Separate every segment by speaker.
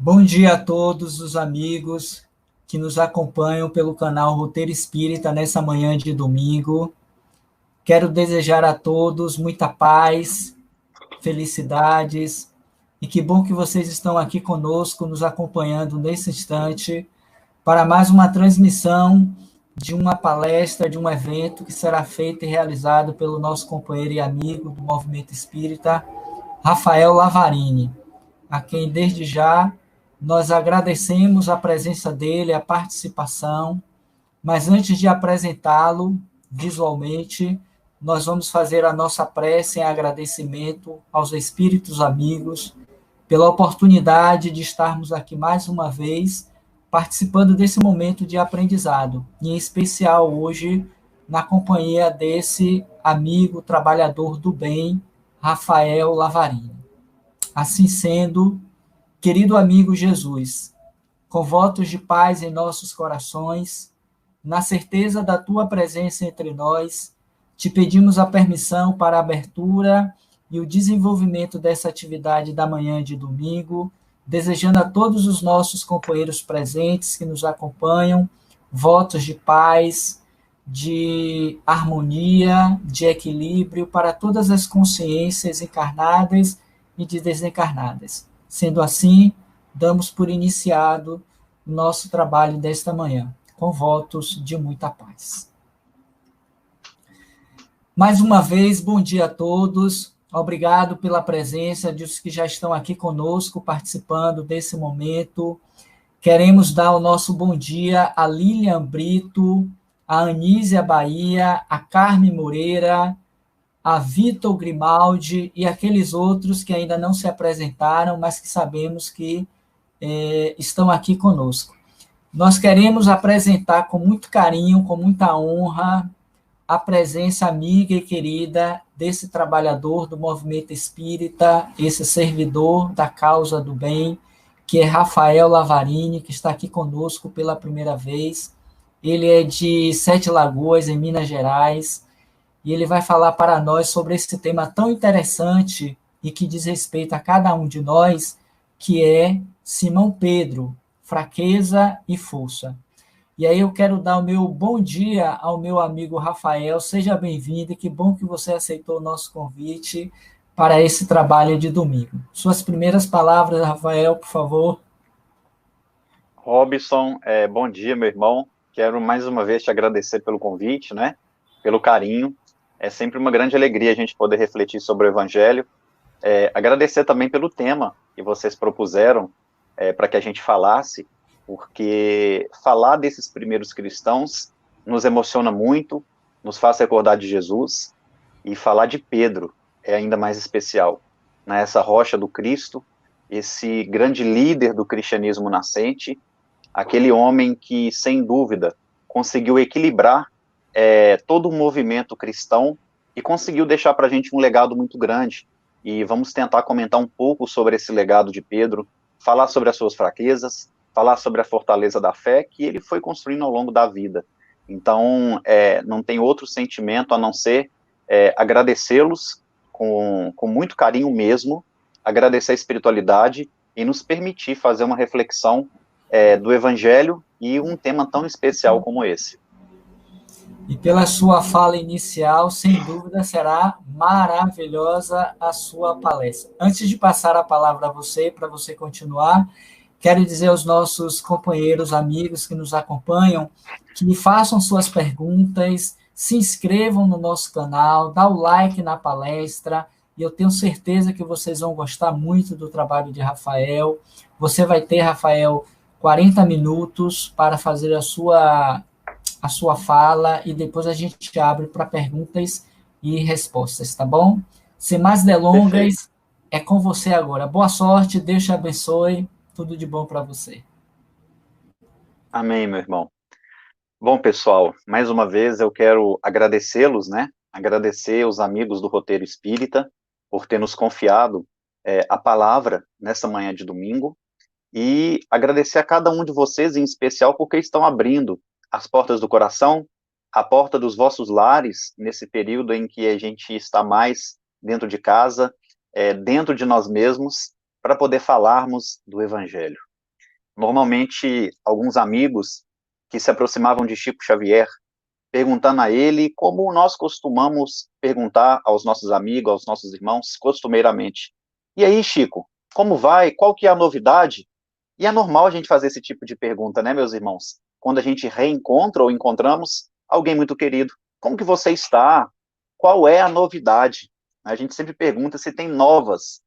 Speaker 1: Bom dia a todos os amigos que nos acompanham pelo canal Roteiro Espírita nessa manhã de domingo. Quero desejar a todos muita paz, felicidades e que bom que vocês estão aqui conosco, nos acompanhando nesse instante para mais uma transmissão de uma palestra, de um evento que será feito e realizado pelo nosso companheiro e amigo do Movimento Espírita, Rafael Lavarini, a quem desde já nós agradecemos a presença dele, a participação, mas antes de apresentá-lo visualmente, nós vamos fazer a nossa prece em agradecimento aos espíritos amigos pela oportunidade de estarmos aqui mais uma vez participando desse momento de aprendizado, e em especial hoje na companhia desse amigo trabalhador do bem, Rafael Lavarini. Assim sendo, querido amigo Jesus, com votos de paz em nossos corações, na certeza da tua presença entre nós, te pedimos a permissão para a abertura e o desenvolvimento dessa atividade da manhã de domingo, desejando a todos os nossos companheiros presentes que nos acompanham votos de paz, de harmonia, de equilíbrio para todas as consciências encarnadas e de desencarnadas. Sendo assim, damos por iniciado o nosso trabalho desta manhã, com votos de muita paz. Mais uma vez, bom dia a todos. Obrigado pela presença dos que já estão aqui conosco, participando desse momento. Queremos dar o nosso bom dia a Lilian Brito, a Anísia Bahia, a Carme Moreira, a Vitor Grimaldi e aqueles outros que ainda não se apresentaram, mas que sabemos que estão aqui conosco. Nós queremos apresentar com muito carinho, com muita honra, a presença amiga e querida desse trabalhador do movimento espírita, esse servidor da causa do bem, que é Rafael Lavarini, que está aqui conosco pela primeira vez. Ele é de Sete Lagoas, em Minas Gerais, e ele vai falar para nós sobre esse tema tão interessante e que diz respeito a cada um de nós, que é Simão Pedro, fraqueza e força. E aí eu quero dar o meu bom dia ao meu amigo Rafael, seja bem-vindo, e que bom que você aceitou o nosso convite para esse trabalho de domingo. Suas primeiras palavras, Rafael, por favor.
Speaker 2: Robson, bom dia, meu irmão. Quero mais uma vez te agradecer pelo convite, né? Pelo carinho. É sempre uma grande alegria a gente poder refletir sobre o Evangelho. Agradecer também pelo tema que vocês propuseram para que a gente falasse, porque falar desses primeiros cristãos nos emociona muito, nos faz recordar de Jesus, e falar de Pedro é ainda mais especial, né? Essa rocha do Cristo, esse grande líder do cristianismo nascente, aquele homem que, sem dúvida, conseguiu equilibrar todo o movimento cristão e conseguiu deixar para a gente um legado muito grande. E vamos tentar comentar um pouco sobre esse legado de Pedro, falar sobre as suas fraquezas, falar sobre a fortaleza da fé que ele foi construindo ao longo da vida. Então, não tem outro sentimento a não ser agradecê-los com muito carinho mesmo, agradecer a espiritualidade e nos permitir fazer uma reflexão do Evangelho e um tema tão especial como esse.
Speaker 1: E pela sua fala inicial, sem dúvida, será maravilhosa a sua palestra. Antes de passar a palavra a você, para você continuar, quero dizer aos nossos companheiros, amigos que nos acompanham, que façam suas perguntas, se inscrevam no nosso canal, dá o like na palestra, e eu tenho certeza que vocês vão gostar muito do trabalho de Rafael. Você vai ter, Rafael, 40 minutos para fazer a sua fala e depois a gente abre para perguntas e respostas, tá bom? Sem mais delongas,
Speaker 2: Perfeito.
Speaker 1: é com você agora. Boa sorte, Deus te abençoe, tudo de bom para você.
Speaker 2: Amém, meu irmão. Bom, pessoal, mais uma vez eu quero agradecê-los, né? Agradecer os amigos do Roteiro Espírita por ter nos confiado a palavra nessa manhã de domingo e agradecer a cada um de vocês, em especial, porque estão abrindo as portas do coração, a porta dos vossos lares, nesse período em que a gente está mais dentro de casa, dentro de nós mesmos, para poder falarmos do Evangelho. Normalmente, alguns amigos que se aproximavam de Chico Xavier, perguntando a ele como nós costumamos perguntar aos nossos amigos, aos nossos irmãos, costumeiramente. E aí, Chico, como vai? Qual que é a novidade? E é normal a gente fazer esse tipo de pergunta, né, meus irmãos? Quando a gente reencontra ou encontramos alguém muito querido. Como que você está? Qual é a novidade? A gente sempre pergunta se tem novas.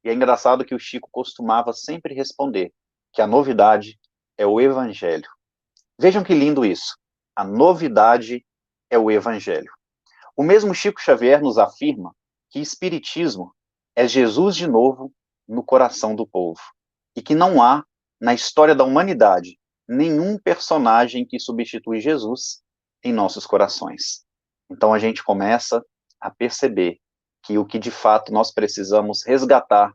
Speaker 2: E é engraçado que o Chico costumava sempre responder que a novidade é o Evangelho. Vejam que lindo isso. A novidade é o Evangelho. O mesmo Chico Xavier nos afirma que Espiritismo é Jesus de novo no coração do povo. E que não há, na história da humanidade, nenhum personagem que substitui Jesus em nossos corações. Então a gente começa a perceber que o que de fato nós precisamos resgatar,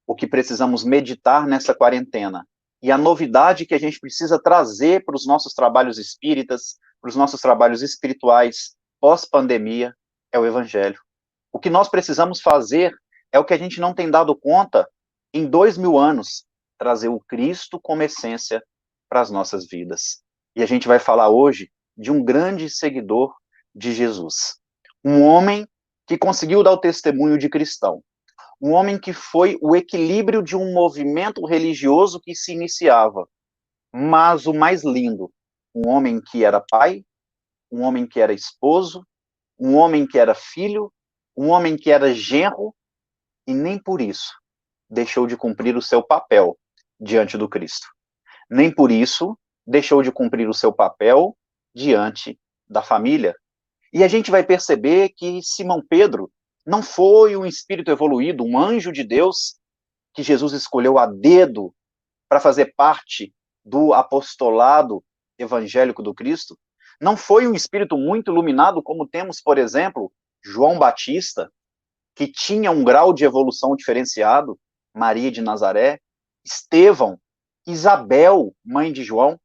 Speaker 2: o que precisamos meditar nessa quarentena, e a novidade que a gente precisa trazer para os nossos trabalhos espíritas, para os nossos trabalhos espirituais, pós-pandemia, é o Evangelho. O que nós precisamos fazer é o que a gente não tem dado conta em 2000 anos, trazer o Cristo como essência para as nossas vidas. E a gente vai falar hoje de um grande seguidor de Jesus. Um homem que conseguiu dar o testemunho de cristão. Um homem que foi o equilíbrio de um movimento religioso que se iniciava. Mas o mais lindo, um homem que era pai, um homem que era esposo, um homem que era filho, um homem que era genro, e nem por isso deixou de cumprir o seu papel diante do Cristo. Nem por isso deixou de cumprir o seu papel diante da família. E a gente vai perceber que Simão Pedro não foi um espírito evoluído, um anjo de Deus, que Jesus escolheu a dedo para fazer parte do apostolado evangélico do Cristo. Não foi um espírito muito iluminado, como temos, por exemplo, João Batista, que tinha um grau de evolução diferenciado, Maria de Nazaré, Estevão, Isabel, mãe de João,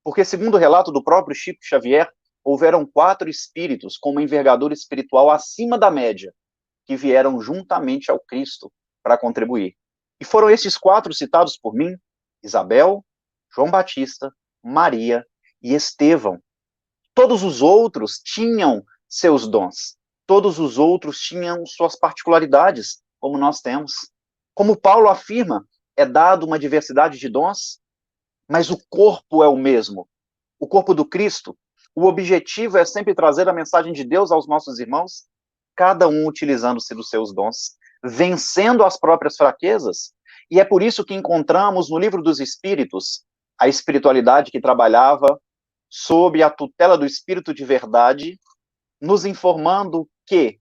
Speaker 2: porque, segundo o relato do próprio Chico Xavier, houveram 4 espíritos com uma envergadura espiritual acima da média, que vieram juntamente ao Cristo para contribuir. E foram esses 4 citados por mim: Isabel, João Batista, Maria e Estevão. Todos os outros tinham seus dons. Todos os outros tinham suas particularidades, como nós temos. Como Paulo afirma, é dado uma diversidade de dons, mas o corpo é o mesmo. O corpo do Cristo. O objetivo é sempre trazer a mensagem de Deus aos nossos irmãos, cada um utilizando-se dos seus dons, vencendo as próprias fraquezas. E é por isso que encontramos no Livro dos Espíritos a espiritualidade que trabalhava sob a tutela do Espírito de Verdade, nos informando que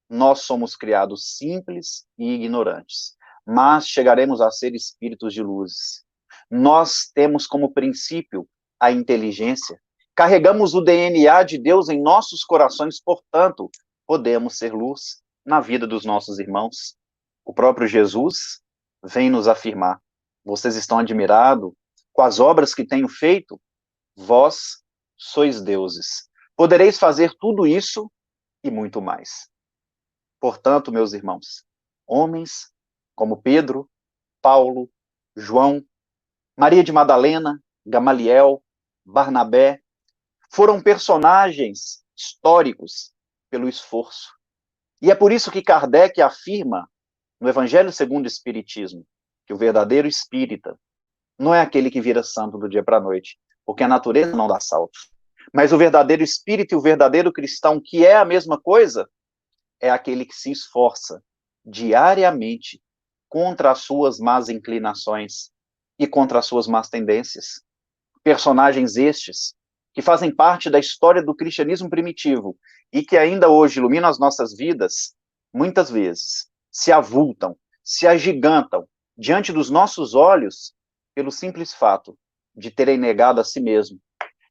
Speaker 2: nós somos criados simples e ignorantes, mas chegaremos a ser espíritos de luz. Nós temos como princípio a inteligência, carregamos o DNA de Deus em nossos corações, portanto, podemos ser luz na vida dos nossos irmãos. O próprio Jesus vem nos afirmar: vocês estão admirados com as obras que tenho feito? Vós sois deuses. Podereis fazer tudo isso e muito mais. Portanto, meus irmãos, homens como Pedro, Paulo, João, Maria de Madalena, Gamaliel, Barnabé, foram personagens históricos pelo esforço. E é por isso que Kardec afirma, no Evangelho segundo o Espiritismo, que o verdadeiro espírita não é aquele que vira santo do dia para a noite, porque a natureza não dá saltos. Mas o verdadeiro espírito e o verdadeiro cristão, que é a mesma coisa, é aquele que se esforça diariamente contra as suas más inclinações e contra as suas más tendências. Personagens estes que fazem parte da história do cristianismo primitivo e que ainda hoje iluminam as nossas vidas, muitas vezes se avultam, se agigantam diante dos nossos olhos pelo simples fato de terem negado a si mesmo,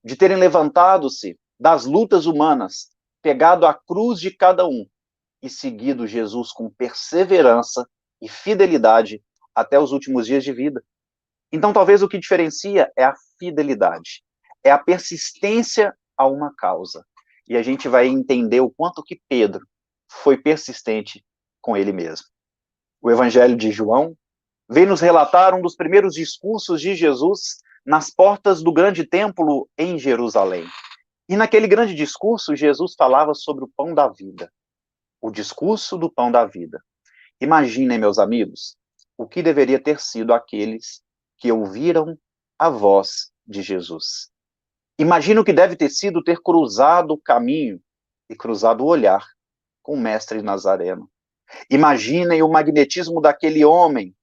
Speaker 2: de terem levantado-se das lutas humanas, pegado a cruz de cada um e seguido Jesus com perseverança e fidelidade até os últimos dias de vida. Então, talvez o que diferencia é a fidelidade, é a persistência a uma causa. E a gente vai entender o quanto que Pedro foi persistente com ele mesmo. O Evangelho de João vem nos relatar um dos primeiros discursos de Jesus nas portas do grande templo em Jerusalém. E naquele grande discurso, Jesus falava sobre o pão da vida. O discurso do pão da vida. Imaginem, meus amigos, o que deveria ter sido aqueles que ouviram a voz de Jesus. Imagina o que deve ter sido ter cruzado o caminho e cruzado o olhar com o mestre Nazareno. Imaginem o magnetismo daquele homem,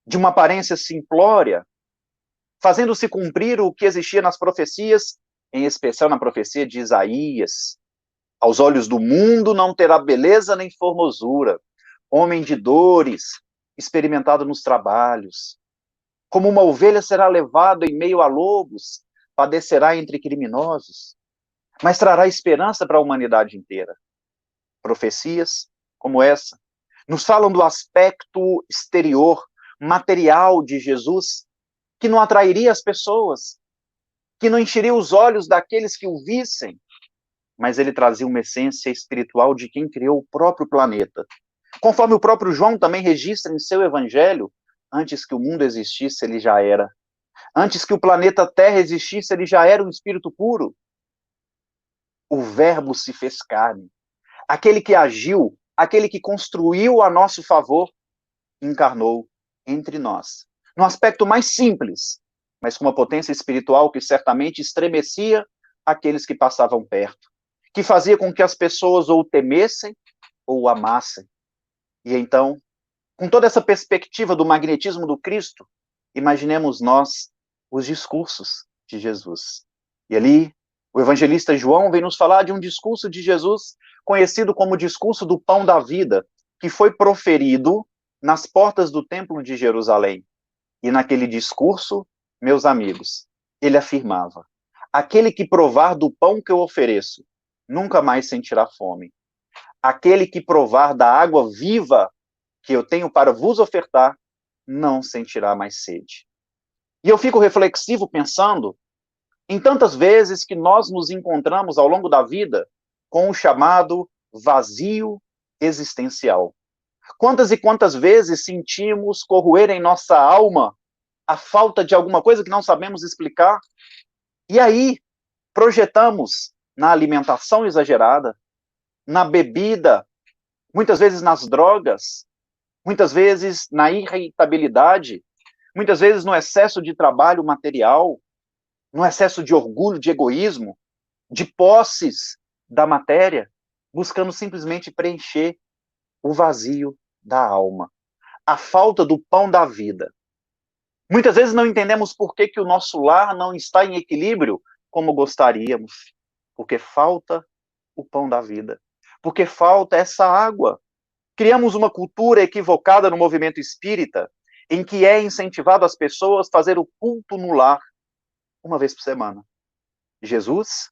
Speaker 2: de uma aparência simplória, fazendo-se cumprir o que existia nas profecias, em especial na profecia de Isaías. Aos olhos do mundo não terá beleza nem formosura, homem de dores, experimentado nos trabalhos. Como uma ovelha será levado em meio a lobos, padecerá entre criminosos, mas trará esperança para a humanidade inteira. Profecias como essa nos falam do aspecto exterior, material de Jesus, que não atrairia as pessoas, que não encheria os olhos daqueles que o vissem, mas ele trazia uma essência espiritual de quem criou o próprio planeta. Conforme o próprio João também registra em seu evangelho, antes que o mundo existisse, ele já era. Antes que o planeta Terra existisse, ele já era um espírito puro. O Verbo se fez carne. Aquele que agiu, aquele que construiu a nosso favor, encarnou entre nós. No aspecto mais simples, mas com uma potência espiritual que certamente estremecia aqueles que passavam perto, que fazia com que as pessoas ou o temessem ou o amassem. E então, com toda essa perspectiva do magnetismo do Cristo, imaginemos nós os discursos de Jesus. E ali, o evangelista João vem nos falar de um discurso de Jesus conhecido como o discurso do pão da vida, que foi proferido nas portas do templo de Jerusalém. E naquele discurso, meus amigos, ele afirmava: aquele que provar do pão que eu ofereço, nunca mais sentirá fome. Aquele que provar da água viva que eu tenho para vos ofertar, não sentirá mais sede. E eu fico reflexivo pensando em tantas vezes que nós nos encontramos ao longo da vida com o chamado vazio existencial. Quantas e quantas vezes sentimos corroer em nossa alma a falta de alguma coisa que não sabemos explicar? E aí, projetamos na alimentação exagerada, na bebida, muitas vezes nas drogas, muitas vezes na irritabilidade, muitas vezes no excesso de trabalho material, no excesso de orgulho, de egoísmo, de posses da matéria, buscando simplesmente preencher o vazio da alma, a falta do pão da vida. Muitas vezes não entendemos por que o nosso lar não está em equilíbrio como gostaríamos, porque falta o pão da vida, porque falta essa água. Criamos uma cultura equivocada no movimento espírita, em que é incentivado as pessoas a fazer o culto no lar uma vez por semana. Jesus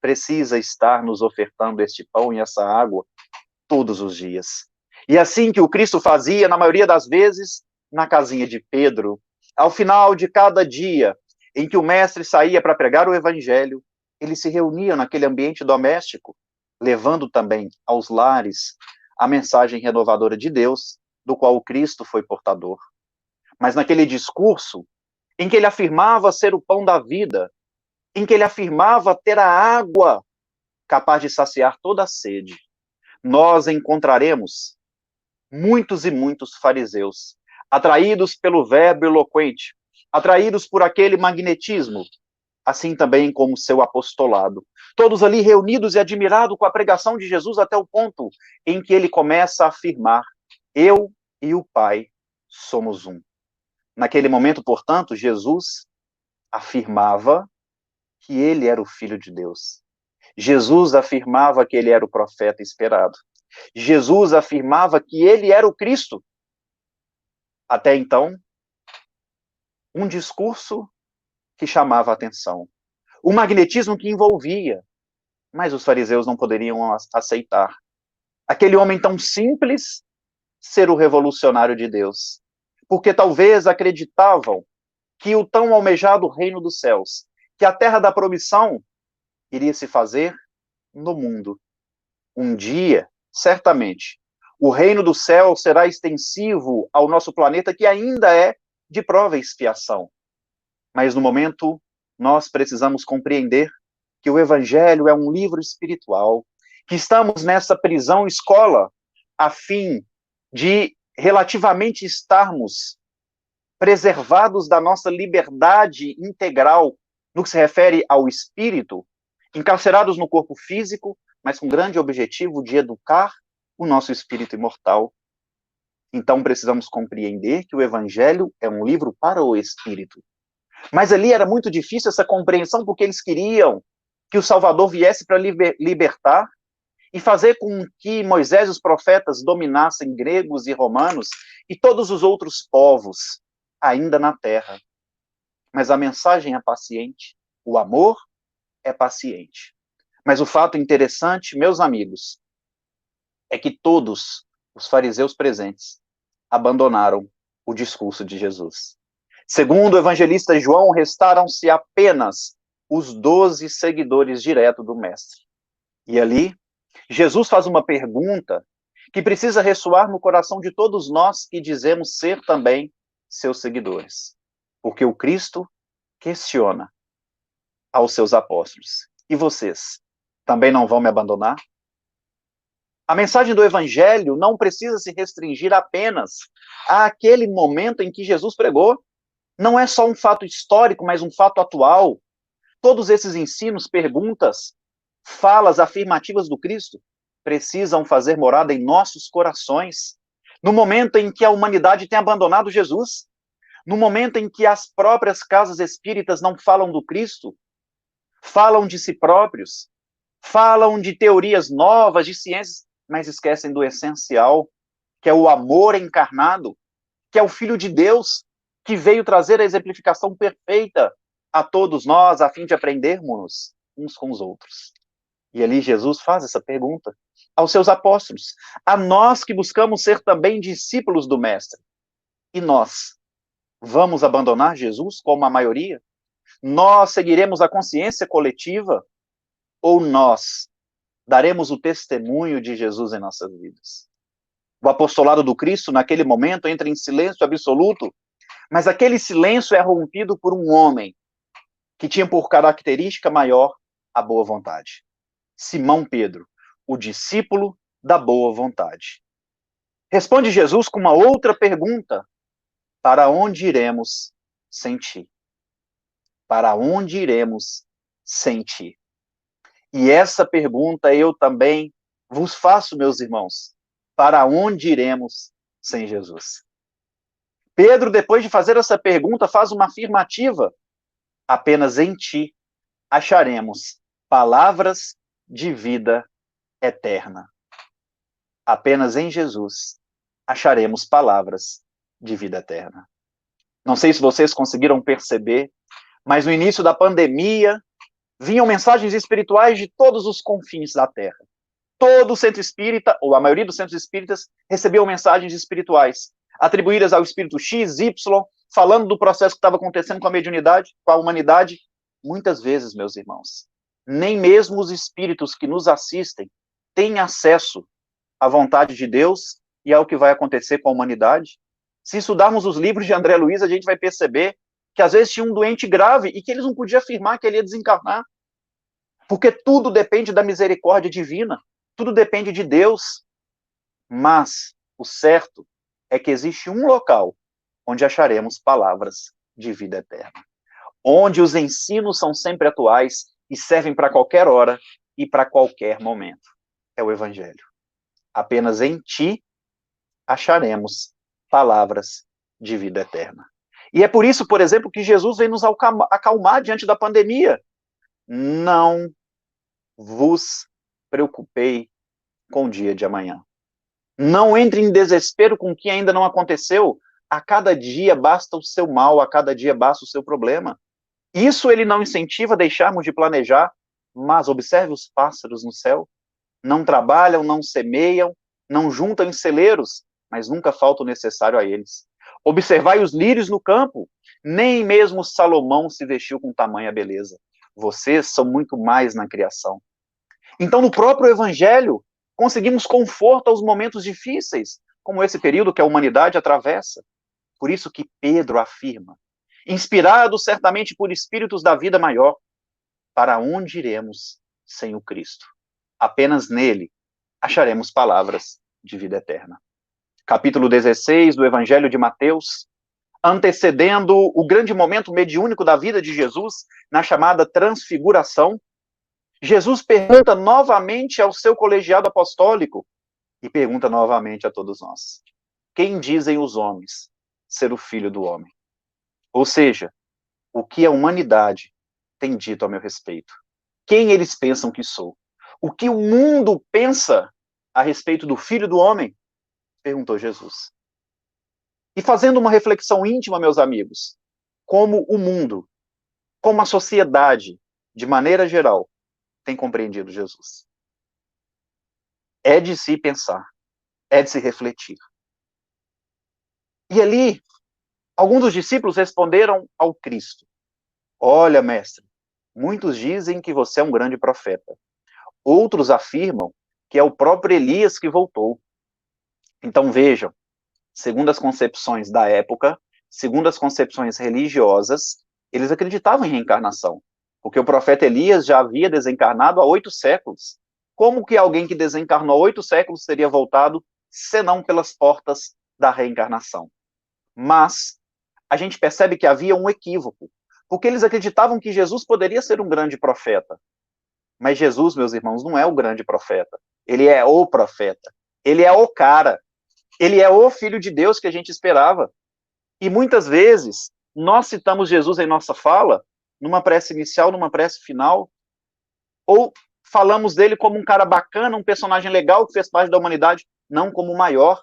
Speaker 2: precisa estar nos ofertando este pão e essa água todos os dias. E assim que o Cristo fazia, na maioria das vezes, na casinha de Pedro, ao final de cada dia em que o mestre saía para pregar o evangelho, eles se reuniam naquele ambiente doméstico, levando também aos lares a mensagem renovadora de Deus, do qual o Cristo foi portador. Mas naquele discurso, em que ele afirmava ser o pão da vida, em que ele afirmava ter a água capaz de saciar toda a sede, nós encontraremos muitos e muitos fariseus, atraídos pelo verbo eloquente, atraídos por aquele magnetismo, assim também como seu apostolado. Todos ali reunidos e admirados com a pregação de Jesus até o ponto em que ele começa a afirmar: eu e o Pai somos um. Naquele momento, portanto, Jesus afirmava que ele era o Filho de Deus. Jesus afirmava que ele era o profeta esperado. Jesus afirmava que ele era o Cristo. Até então, um discurso que chamava a atenção. O magnetismo que envolvia, mas os fariseus não poderiam aceitar. Aquele homem tão simples ser o revolucionário de Deus. Porque talvez acreditavam que o tão almejado reino dos céus, que a terra da promissão iria se fazer no mundo. Um dia, certamente, O reino do céu será extensivo ao nosso planeta, que ainda é de prova e expiação. Mas no momento, nós precisamos compreender que o Evangelho é um livro espiritual, que estamos nessa prisão escola, a fim de relativamente estarmos preservados da nossa liberdade integral no que se refere ao espírito, encarcerados no corpo físico, mas com grande objetivo de educar o nosso espírito imortal. Então precisamos compreender que o Evangelho é um livro para o espírito. Mas ali era muito difícil essa compreensão, porque eles queriam que o Salvador viesse para libertar e fazer com que Moisés e os profetas dominassem gregos e romanos e todos os outros povos ainda na terra. Mas a mensagem é paciente, o amor é paciente. Mas o fato interessante, meus amigos, é que todos os fariseus presentes abandonaram o discurso de Jesus. Segundo o evangelista João, restaram-se apenas os 12 seguidores diretos do Mestre. E ali, Jesus faz uma pergunta que precisa ressoar no coração de todos nós que dizemos ser também seus seguidores. Porque o Cristo questiona aos seus apóstolos: e vocês, também não vão me abandonar? A mensagem do Evangelho não precisa se restringir apenas àquele momento em que Jesus pregou. Não é só um fato histórico, mas um fato atual. Todos esses ensinos, perguntas, falas afirmativas do Cristo precisam fazer morada em nossos corações. No momento em que a humanidade tem abandonado Jesus, no momento em que as próprias casas espíritas não falam do Cristo, falam de si próprios, falam de teorias novas, de ciências, mas esquecem do essencial, que é o amor encarnado, que é o Filho de Deus, que veio trazer a exemplificação perfeita a todos nós, a fim de aprendermos uns com os outros. E ali Jesus faz essa pergunta aos seus apóstolos, a nós que buscamos ser também discípulos do Mestre. E nós, vamos abandonar Jesus como a maioria? Nós seguiremos a consciência coletiva? Ou nós daremos o testemunho de Jesus em nossas vidas? O apostolado do Cristo, naquele momento, entra em silêncio absoluto, mas aquele silêncio é rompido por um homem que tinha por característica maior a boa vontade. Simão Pedro, o discípulo da boa vontade. Responde Jesus com uma outra pergunta: para onde iremos sem ti? Para onde iremos sem ti? E essa pergunta eu também vos faço, meus irmãos. Para onde iremos sem Jesus? Pedro, depois de fazer essa pergunta, faz uma afirmativa: apenas em ti acharemos palavras de vida eterna. Apenas em Jesus acharemos palavras de vida eterna. Não sei se vocês conseguiram perceber, mas no início da pandemia, vinham mensagens espirituais de todos os confins da Terra. Todo o centro espírita, ou a maioria dos centros espíritas, recebiam mensagens espirituais, atribuídas ao espírito X, Y, falando do processo que estava acontecendo com a mediunidade, com a humanidade. Muitas vezes, meus irmãos, nem mesmo os espíritos que nos assistem têm acesso à vontade de Deus e ao que vai acontecer com a humanidade. Se estudarmos os livros de André Luiz, a gente vai perceber que às vezes tinha um doente grave e que eles não podiam afirmar que ele ia desencarnar. Porque tudo depende da misericórdia divina, tudo depende de Deus. Mas o certo é que existe um local onde acharemos palavras de vida eterna, onde os ensinos são sempre atuais e servem para qualquer hora e para qualquer momento. É o Evangelho. Apenas em ti acharemos palavras de vida eterna. E é por isso, por exemplo, que Jesus vem nos acalmar diante da pandemia. Não vos preocupei com o dia de amanhã. Não entre em desespero com o que ainda não aconteceu. A cada dia basta o seu mal, a cada dia basta o seu problema. Isso ele não incentiva a deixarmos de planejar, mas observe os pássaros no céu. Não trabalham, não semeiam, não juntam em celeiros, mas nunca falta o necessário a eles. Observai os lírios no campo, nem mesmo Salomão se vestiu com tamanha beleza. Vocês são muito mais na criação. Então, no próprio Evangelho, conseguimos conforto aos momentos difíceis, como esse período que a humanidade atravessa. Por isso que Pedro afirma, inspirado certamente por espíritos da vida maior, para onde iremos sem o Cristo? Apenas nele acharemos palavras de vida eterna. Capítulo 16 do Evangelho de Mateus, antecedendo o grande momento mediúnico da vida de Jesus, na chamada transfiguração, Jesus pergunta novamente ao seu colegiado apostólico e pergunta novamente a todos nós: quem dizem os homens ser o Filho do Homem? Ou seja, o que a humanidade tem dito a meu respeito? Quem eles pensam que sou? O que o mundo pensa a respeito do Filho do Homem? Perguntou Jesus. E fazendo uma reflexão íntima, meus amigos, como o mundo, como a sociedade, de maneira geral, tem compreendido Jesus. É de se pensar, é de se refletir. E ali, alguns dos discípulos responderam ao Cristo: olha, mestre, muitos dizem que você é um grande profeta. Outros afirmam que é o próprio Elias que voltou. Então vejam, segundo as concepções da época, segundo as concepções religiosas, eles acreditavam em reencarnação, porque o profeta Elias já havia desencarnado há 8 séculos. Como que alguém que desencarnou há 8 séculos teria voltado, senão pelas portas da reencarnação? Mas a gente percebe que havia um equívoco, porque eles acreditavam que Jesus poderia ser um grande profeta. Mas Jesus, meus irmãos, não é o grande profeta. Ele é o profeta. Ele é o cara. Ele é o Filho de Deus que a gente esperava. E muitas vezes, nós citamos Jesus em nossa fala, numa prece inicial, numa prece final, ou falamos dele como um cara bacana, um personagem legal que fez parte da humanidade, não como o maior.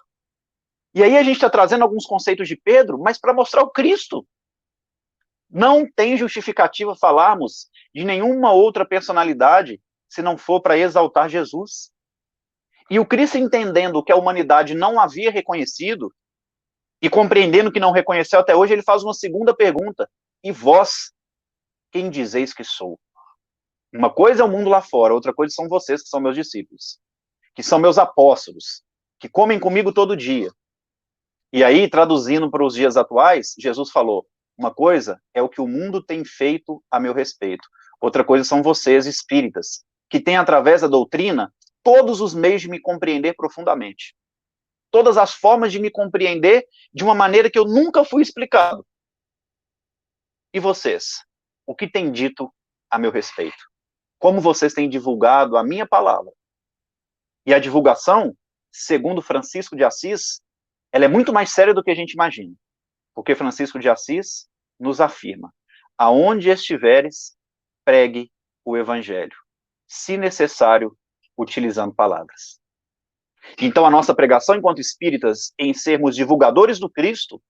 Speaker 2: E aí a gente está trazendo alguns conceitos de Pedro, mas para mostrar o Cristo. Não tem justificativa falarmos de nenhuma outra personalidade se não for para exaltar Jesus. E o Cristo, entendendo que a humanidade não havia reconhecido, e compreendendo que não reconheceu até hoje, ele faz uma segunda pergunta: e vós, quem dizeis que sou? Uma coisa é o mundo lá fora, outra coisa são vocês, que são meus discípulos, que são meus apóstolos, que comem comigo todo dia. E aí, traduzindo para os dias atuais, Jesus falou: uma coisa é o que o mundo tem feito a meu respeito, outra coisa são vocês, espíritas, que têm, através da doutrina, todos os meios de me compreender profundamente. Todas as formas de me compreender de uma maneira que eu nunca fui explicado. E vocês? O que têm dito a meu respeito? Como vocês têm divulgado a minha palavra? E a divulgação, segundo Francisco de Assis, ela é muito mais séria do que a gente imagina. Porque Francisco de Assis nos afirma: aonde estiveres, pregue o evangelho. Se necessário, utilizando palavras. Então, a nossa pregação enquanto espíritas, em sermos divulgadores do Cristo,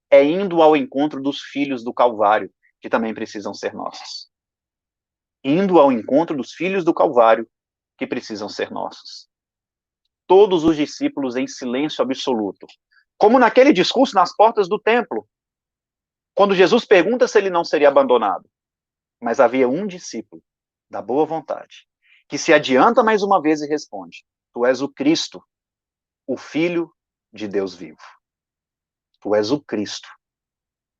Speaker 2: é indo ao encontro dos filhos do Calvário, que também precisam ser nossos. Indo ao encontro dos filhos do Calvário, que precisam ser nossos. Todos os discípulos em silêncio absoluto. Como naquele discurso nas portas do templo, quando Jesus pergunta se ele não seria abandonado. Mas havia um discípulo, da boa vontade, que se adianta mais uma vez e responde: tu és o Cristo, o Filho de Deus vivo. Tu és o Cristo,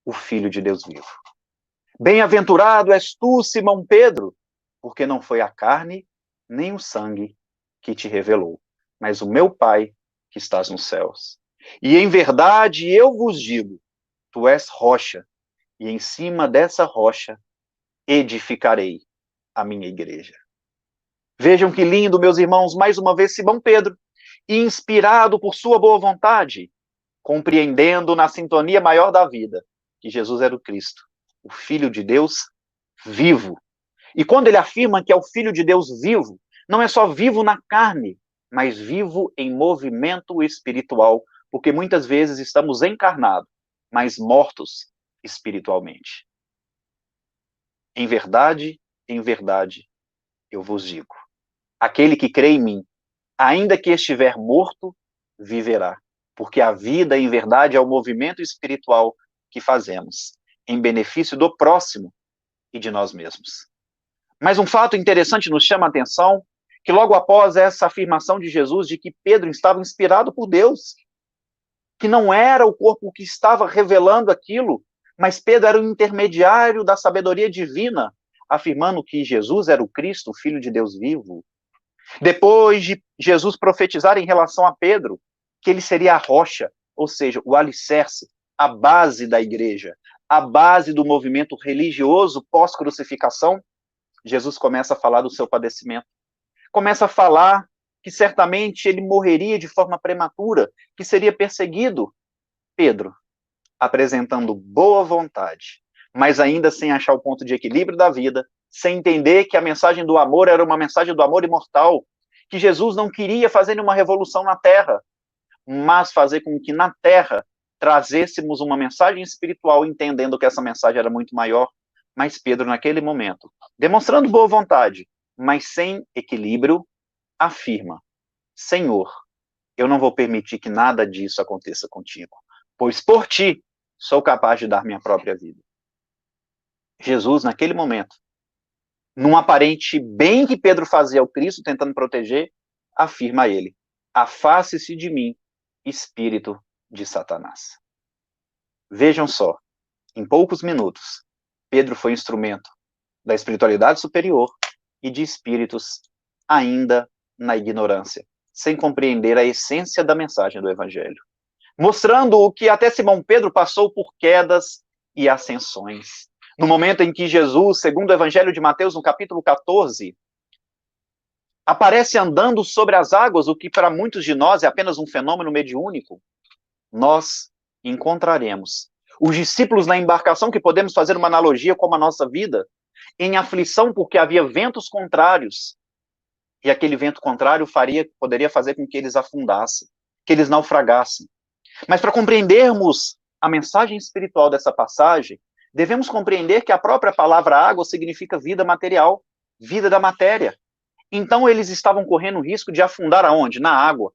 Speaker 2: o Filho de Deus vivo. Bem-aventurado és tu, Simão Pedro, porque não foi a carne nem o sangue que te revelou, mas o meu Pai que estás nos céus. E em verdade eu vos digo, tu és rocha, e em cima dessa rocha edificarei a minha igreja. Vejam que lindo, meus irmãos, mais uma vez Simão Pedro, inspirado por sua boa vontade, compreendendo na sintonia maior da vida que Jesus era o Cristo, o Filho de Deus vivo. E quando ele afirma que é o Filho de Deus vivo, não é só vivo na carne, mas vivo em movimento espiritual, porque muitas vezes estamos encarnados, mas mortos espiritualmente. Em verdade, eu vos digo, aquele que crê em mim, ainda que estiver morto, viverá, porque a vida, em verdade, é o movimento espiritual que fazemos, em benefício do próximo e de nós mesmos. Mas um fato interessante nos chama a atenção, que logo após essa afirmação de Jesus de que Pedro estava inspirado por Deus, que não era o corpo que estava revelando aquilo, mas Pedro era o intermediário da sabedoria divina, afirmando que Jesus era o Cristo, o Filho de Deus vivo. Depois de Jesus profetizar em relação a Pedro, que ele seria a rocha, ou seja, o alicerce, a base da igreja, a base do movimento religioso pós-crucificação, Jesus começa a falar do seu padecimento. Começa a falar que certamente ele morreria de forma prematura, que seria perseguido. Pedro, apresentando boa vontade, mas ainda sem achar o ponto de equilíbrio da vida, sem entender que a mensagem do amor era uma mensagem do amor imortal, que Jesus não queria fazer uma revolução na Terra, mas fazer com que na Terra trazêssemos uma mensagem espiritual, entendendo que essa mensagem era muito maior. Mas Pedro, naquele momento, demonstrando boa vontade, mas sem equilíbrio, afirma: Senhor, eu não vou permitir que nada disso aconteça contigo, pois por ti sou capaz de dar minha própria vida. Jesus, naquele momento, num aparente bem que Pedro fazia ao Cristo, tentando proteger, afirma a ele: afaste-se de mim, espírito de Satanás. Vejam só, em poucos minutos, Pedro foi instrumento da espiritualidade superior e de espíritos ainda na ignorância, sem compreender a essência da mensagem do Evangelho. Mostrando o que até Simão Pedro passou por quedas e ascensões. No momento em que Jesus, segundo o Evangelho de Mateus, no capítulo 14, aparece andando sobre as águas, o que para muitos de nós é apenas um fenômeno mediúnico, nós encontraremos os discípulos na embarcação, que podemos fazer uma analogia com a nossa vida, em aflição porque havia ventos contrários, e aquele vento contrário poderia fazer com que eles afundassem, que eles naufragassem. Mas para compreendermos a mensagem espiritual dessa passagem, devemos compreender que a própria palavra água significa vida material, vida da matéria. Então eles estavam correndo o risco de afundar aonde? Na água.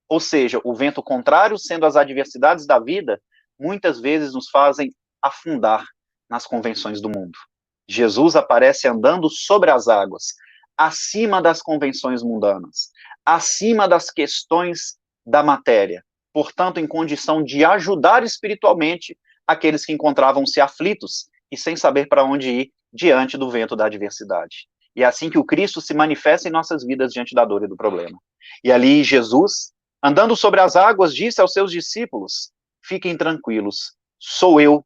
Speaker 2: Ou seja, o vento contrário, sendo as adversidades da vida, muitas vezes nos fazem afundar nas convenções do mundo. Jesus aparece andando sobre as águas, acima das convenções mundanas, acima das questões da matéria, portanto, em condição de ajudar espiritualmente aqueles que encontravam-se aflitos e sem saber para onde ir diante do vento da adversidade. E é assim que o Cristo se manifesta em nossas vidas diante da dor e do problema. E ali Jesus, andando sobre as águas, disse aos seus discípulos: fiquem tranquilos, sou eu.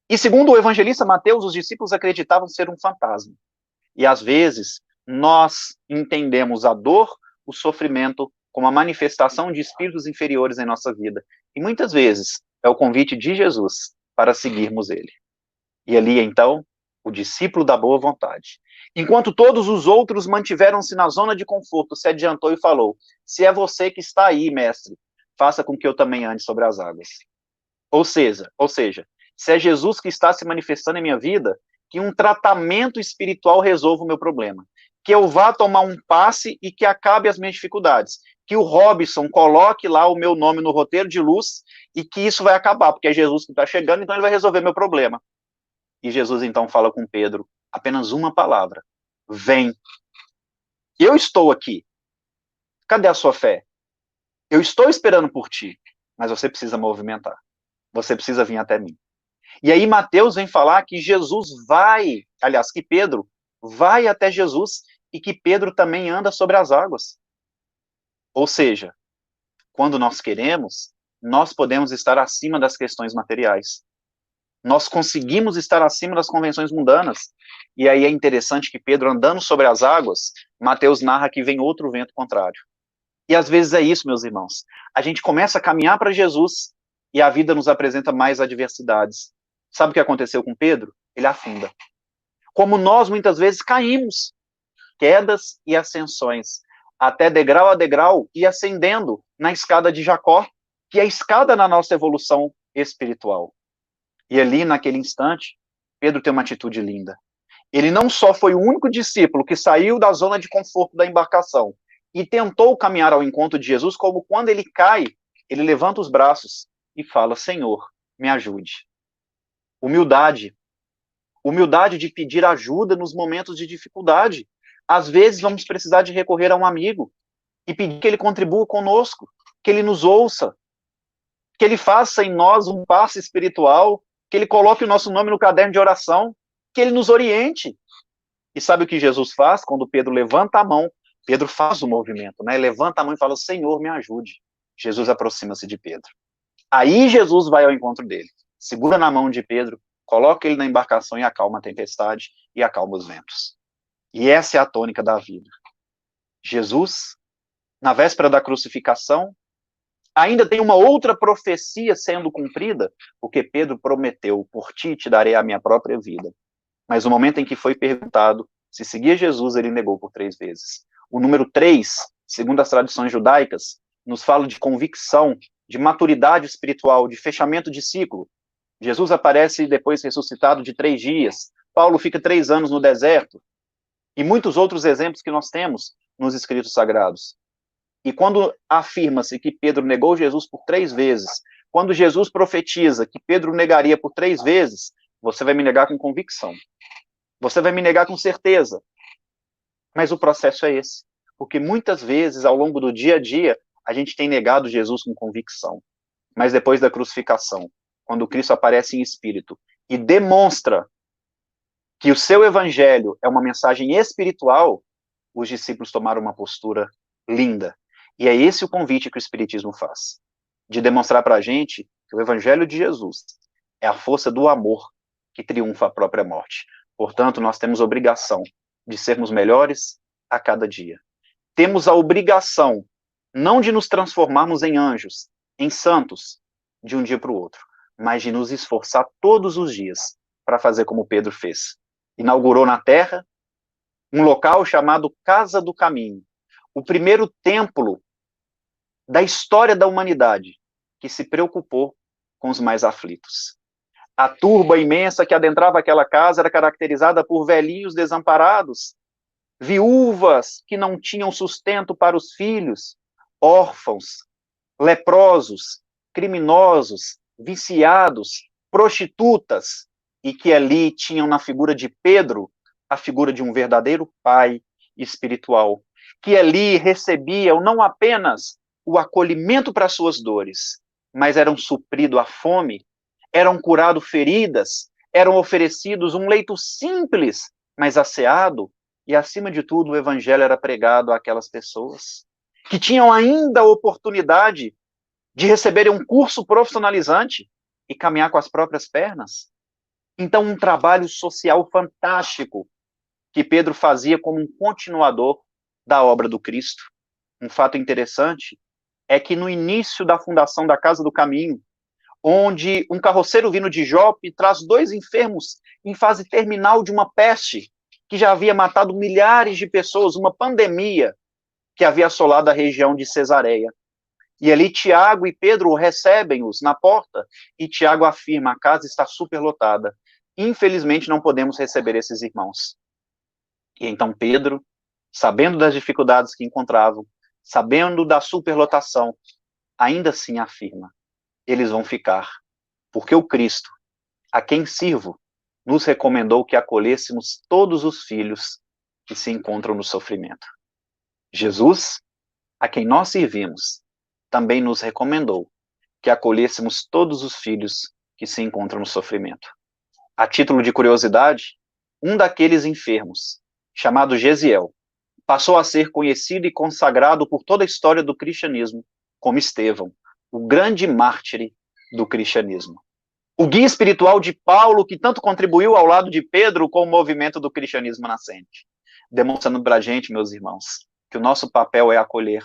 Speaker 2: E segundo o evangelista Mateus, os discípulos acreditavam ser um fantasma. E às vezes, nós entendemos a dor, o sofrimento, como a manifestação de espíritos inferiores em nossa vida. E muitas vezes é o convite de Jesus para seguirmos ele. E ali, então, o discípulo da boa vontade, enquanto todos os outros mantiveram-se na zona de conforto, se adiantou e falou: se é você que está aí, mestre, faça com que eu também ande sobre as águas. Ou seja, se é Jesus que está se manifestando em minha vida, que um tratamento espiritual resolva o meu problema. Que eu vá tomar um passe e que acabe as minhas dificuldades. Que o Robson coloque lá o meu nome no roteiro de luz e que isso vai acabar, porque é Jesus que está chegando, então ele vai resolver meu problema. E Jesus então fala com Pedro apenas uma palavra: vem. Eu estou aqui. Cadê a sua fé? Eu estou esperando por ti, mas você precisa movimentar. Você precisa vir até mim. E aí Mateus vem falar que Jesus vai, aliás, que Pedro vai até Jesus e que Pedro também anda sobre as águas. Ou seja, quando nós queremos, nós podemos estar acima das questões materiais. Nós conseguimos estar acima das convenções mundanas. E aí é interessante que Pedro, andando sobre as águas, Mateus narra que vem outro vento contrário. E às vezes é isso, meus irmãos. A gente começa a caminhar para Jesus e a vida nos apresenta mais adversidades. Sabe o que aconteceu com Pedro? Ele afunda. Como nós muitas vezes caímos, quedas e ascensões, até degrau a degrau e ascendendo na escada de Jacó, que é a escada na nossa evolução espiritual. E ali, naquele instante, Pedro tem uma atitude linda. Ele não só foi o único discípulo que saiu da zona de conforto da embarcação e tentou caminhar ao encontro de Jesus, como quando ele cai, ele levanta os braços e fala: Senhor, me ajude. Humildade de pedir ajuda nos momentos de dificuldade. Às vezes vamos precisar de recorrer a um amigo e pedir que ele contribua conosco, que ele nos ouça, que ele faça em nós um passe espiritual, que ele coloque o nosso nome no caderno de oração, que ele nos oriente. E sabe o que Jesus faz? Quando Pedro levanta a mão, Pedro faz o movimento, né? Levanta a mão e fala, Senhor, me ajude. Jesus aproxima-se de Pedro. Aí Jesus vai ao encontro dele, segura na mão de Pedro, coloca ele na embarcação e acalma a tempestade e acalma os ventos. E essa é a tônica da vida. Jesus, na véspera da crucificação, ainda tem uma outra profecia sendo cumprida, porque Pedro prometeu, por ti te darei a minha própria vida. Mas no momento em que foi perguntado se seguia Jesus, ele negou por 3 vezes. O número 3, segundo as tradições judaicas, nos fala de convicção, de maturidade espiritual, de fechamento de ciclo. Jesus aparece depois ressuscitado de 3 dias. Paulo fica 3 anos no deserto. E muitos outros exemplos que nós temos nos escritos sagrados. E quando afirma-se que Pedro negou Jesus por 3 vezes, quando Jesus profetiza que Pedro negaria por 3 vezes, você vai me negar com convicção. Você vai me negar com certeza. Mas o processo é esse. Porque muitas vezes, ao longo do dia a dia, a gente tem negado Jesus com convicção. Mas depois da crucificação, quando Cristo aparece em espírito e demonstra que o seu evangelho é uma mensagem espiritual, os discípulos tomaram uma postura linda. E é esse o convite que o Espiritismo faz. De demonstrar para a gente que o evangelho de Jesus é a força do amor que triunfa a própria morte. Portanto, nós temos obrigação de sermos melhores a cada dia. Temos a obrigação não de nos transformarmos em anjos, em santos, de um dia para o outro, mas de nos esforçar todos os dias para fazer como Pedro fez. Inaugurou na terra um local chamado Casa do Caminho, o primeiro templo da história da humanidade que se preocupou com os mais aflitos. A turba imensa que adentrava aquela casa era caracterizada por velhinhos desamparados, viúvas que não tinham sustento para os filhos, órfãos, leprosos, criminosos, viciados, prostitutas, e que ali tinham na figura de Pedro a figura de um verdadeiro pai espiritual, que ali recebiam não apenas o acolhimento para suas dores, mas eram suprido a fome, eram curados feridas, eram oferecidos um leito simples, mas asseado, e acima de tudo o evangelho era pregado àquelas pessoas que tinham ainda a oportunidade de receberem um curso profissionalizante e caminhar com as próprias pernas. Então, um trabalho social fantástico que Pedro fazia como um continuador da obra do Cristo. Um fato interessante é que no início da fundação da Casa do Caminho, onde um carroceiro vindo de Jope traz 2 enfermos em fase terminal de uma peste que já havia matado milhares de pessoas, uma pandemia que havia assolado a região de Cesareia. E ali Tiago e Pedro recebem-os na porta, e Tiago afirma, a casa está superlotada. Infelizmente não podemos receber esses irmãos. E então Pedro, sabendo das dificuldades que encontravam, sabendo da superlotação, ainda assim afirma, eles vão ficar, porque o Cristo, a quem sirvo, nos recomendou que acolhêssemos todos os filhos que se encontram no sofrimento. Jesus, a quem nós servimos, também nos recomendou que acolhêssemos todos os filhos que se encontram no sofrimento. A título de curiosidade, um daqueles enfermos, chamado Gesiel, passou a ser conhecido e consagrado por toda a história do cristianismo como Estevão, o grande mártir do cristianismo. O guia espiritual de Paulo, que tanto contribuiu ao lado de Pedro com o movimento do cristianismo nascente. Demonstrando para a gente, meus irmãos, que o nosso papel é acolher,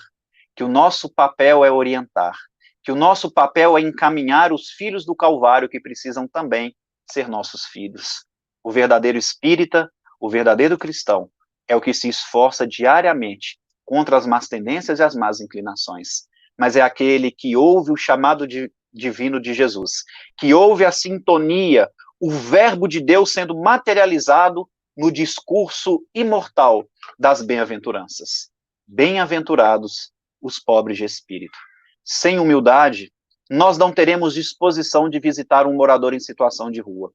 Speaker 2: que o nosso papel é orientar, que o nosso papel é encaminhar os filhos do Calvário que precisam também ser nossos filhos. O verdadeiro espírita, o verdadeiro cristão, é o que se esforça diariamente contra as más tendências e as más inclinações, mas é aquele que ouve o chamado divino de Jesus, que ouve a sintonia, o verbo de Deus sendo materializado no discurso imortal das bem-aventuranças. Bem-aventurados os pobres de espírito. Sem humildade, nós não teremos disposição de visitar um morador em situação de rua.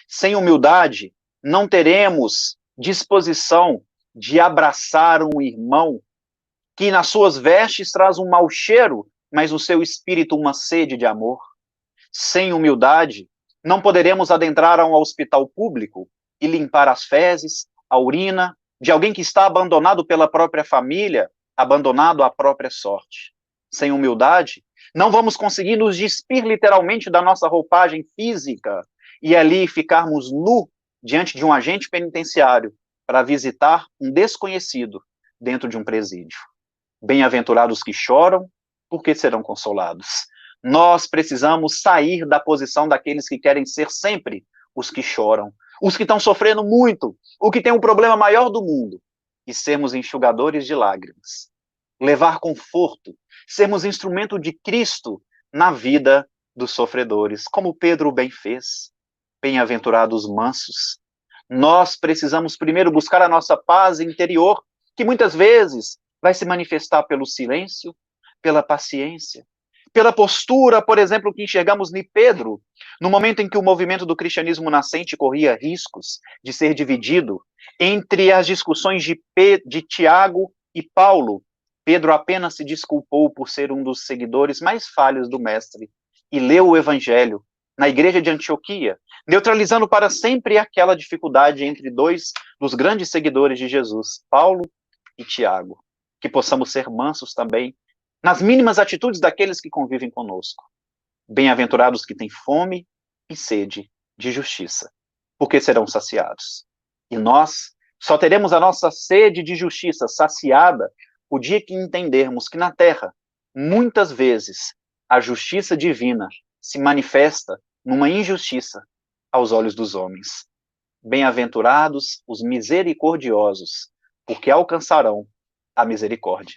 Speaker 2: Sem humildade, não teremos disposição de abraçar um irmão que nas suas vestes traz um mau cheiro, mas no seu espírito uma sede de amor? Sem humildade, não poderemos adentrar a um hospital público e limpar as fezes, a urina de alguém que está abandonado pela própria família, abandonado à própria sorte. Sem humildade, não vamos conseguir nos despir literalmente da nossa roupagem física e ali ficarmos nu diante de um agente penitenciário para visitar um desconhecido dentro de um presídio. Bem-aventurados que choram, porque serão consolados. Nós precisamos sair da posição daqueles que querem ser sempre os que choram, os que estão sofrendo muito, o que tem o problema maior do mundo, e sermos enxugadores de lágrimas. Levar conforto, sermos instrumento de Cristo na vida dos sofredores, como Pedro bem fez. Bem-aventurados mansos. Nós precisamos primeiro buscar a nossa paz interior, que muitas vezes vai se manifestar pelo silêncio, pela paciência, pela postura, por exemplo, que enxergamos em Pedro, no momento em que o movimento do cristianismo nascente corria riscos de ser dividido entre as discussões de Tiago e Paulo. Pedro apenas se desculpou por ser um dos seguidores mais falhos do mestre e leu o evangelho na igreja de Antioquia, neutralizando para sempre aquela dificuldade entre dois dos grandes seguidores de Jesus, Paulo e Tiago. Que possamos ser mansos também nas mínimas atitudes daqueles que convivem conosco. Bem-aventurados que têm fome e sede de justiça, porque serão saciados. E nós só teremos a nossa sede de justiça saciada o dia que entendermos que na terra, muitas vezes, a justiça divina se manifesta numa injustiça aos olhos dos homens. Bem-aventurados os misericordiosos, porque alcançarão a misericórdia.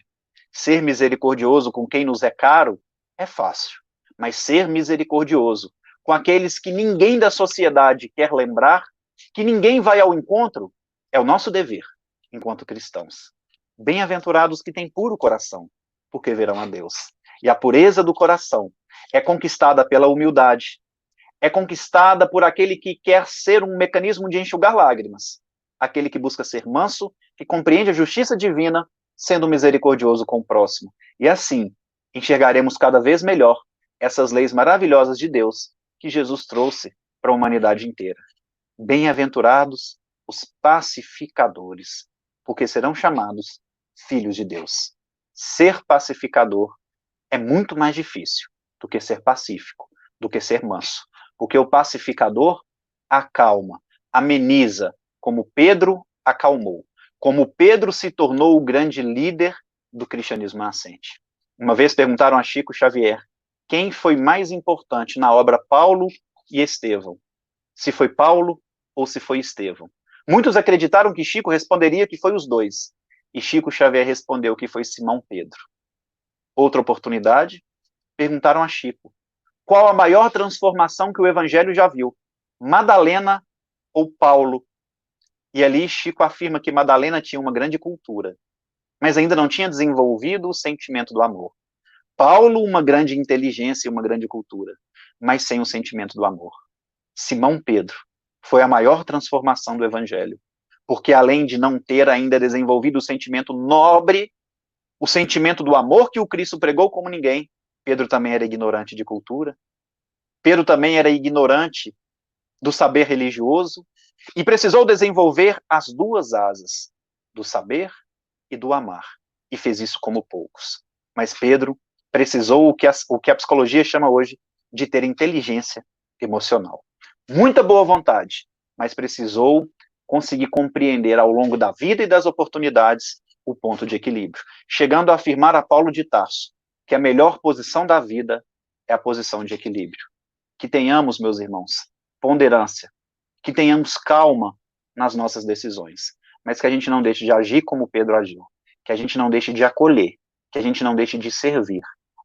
Speaker 2: Ser misericordioso com quem nos é caro é fácil, mas ser misericordioso com aqueles que ninguém da sociedade quer lembrar, que ninguém vai ao encontro, é o nosso dever, enquanto cristãos. Bem-aventurados que têm puro coração, porque verão a Deus. E a pureza do coração é conquistada pela humildade, é conquistada por aquele que quer ser um mecanismo de enxugar lágrimas, aquele que busca ser manso, que compreende a justiça divina, sendo misericordioso com o próximo. E assim, enxergaremos cada vez melhor essas leis maravilhosas de Deus que Jesus trouxe para a humanidade inteira. Bem-aventurados os pacificadores, porque serão chamados filhos de Deus. Ser pacificador é muito mais difícil do que ser pacífico, do que ser manso, porque o pacificador acalma, ameniza, como Pedro acalmou, como Pedro se tornou o grande líder do cristianismo nascente. Uma vez perguntaram a Chico Xavier quem foi mais importante na obra Paulo e Estevão, se foi Paulo ou se foi Estevão. Muitos acreditaram que Chico responderia que foi os dois, e Chico Xavier respondeu que foi Simão Pedro. Outra oportunidade, perguntaram a Chico qual a maior transformação que o evangelho já viu, Madalena ou Paulo? E ali Chico afirma que Madalena tinha uma grande cultura, mas ainda não tinha desenvolvido o sentimento do amor. Paulo, uma grande inteligência e uma grande cultura, mas sem o sentimento do amor. Simão Pedro foi a maior transformação do evangelho, porque além de não ter ainda desenvolvido o sentimento nobre, o sentimento do amor que o Cristo pregou como ninguém, Pedro também era ignorante de cultura, Pedro também era ignorante do saber religioso, e precisou desenvolver as duas asas, do saber e do amar, e fez isso como poucos. Mas Pedro precisou o que a psicologia chama hoje de ter inteligência emocional. Muita boa vontade, mas precisou conseguir compreender ao longo da vida e das oportunidades o ponto de equilíbrio, chegando a afirmar a Paulo de Tarso que a melhor posição da vida é a posição de equilíbrio. Que tenhamos, meus irmãos, ponderância, que tenhamos calma nas nossas decisões, mas que a gente não deixe de agir como Pedro agiu, que a gente não deixe de acolher, que a gente não deixe de servir,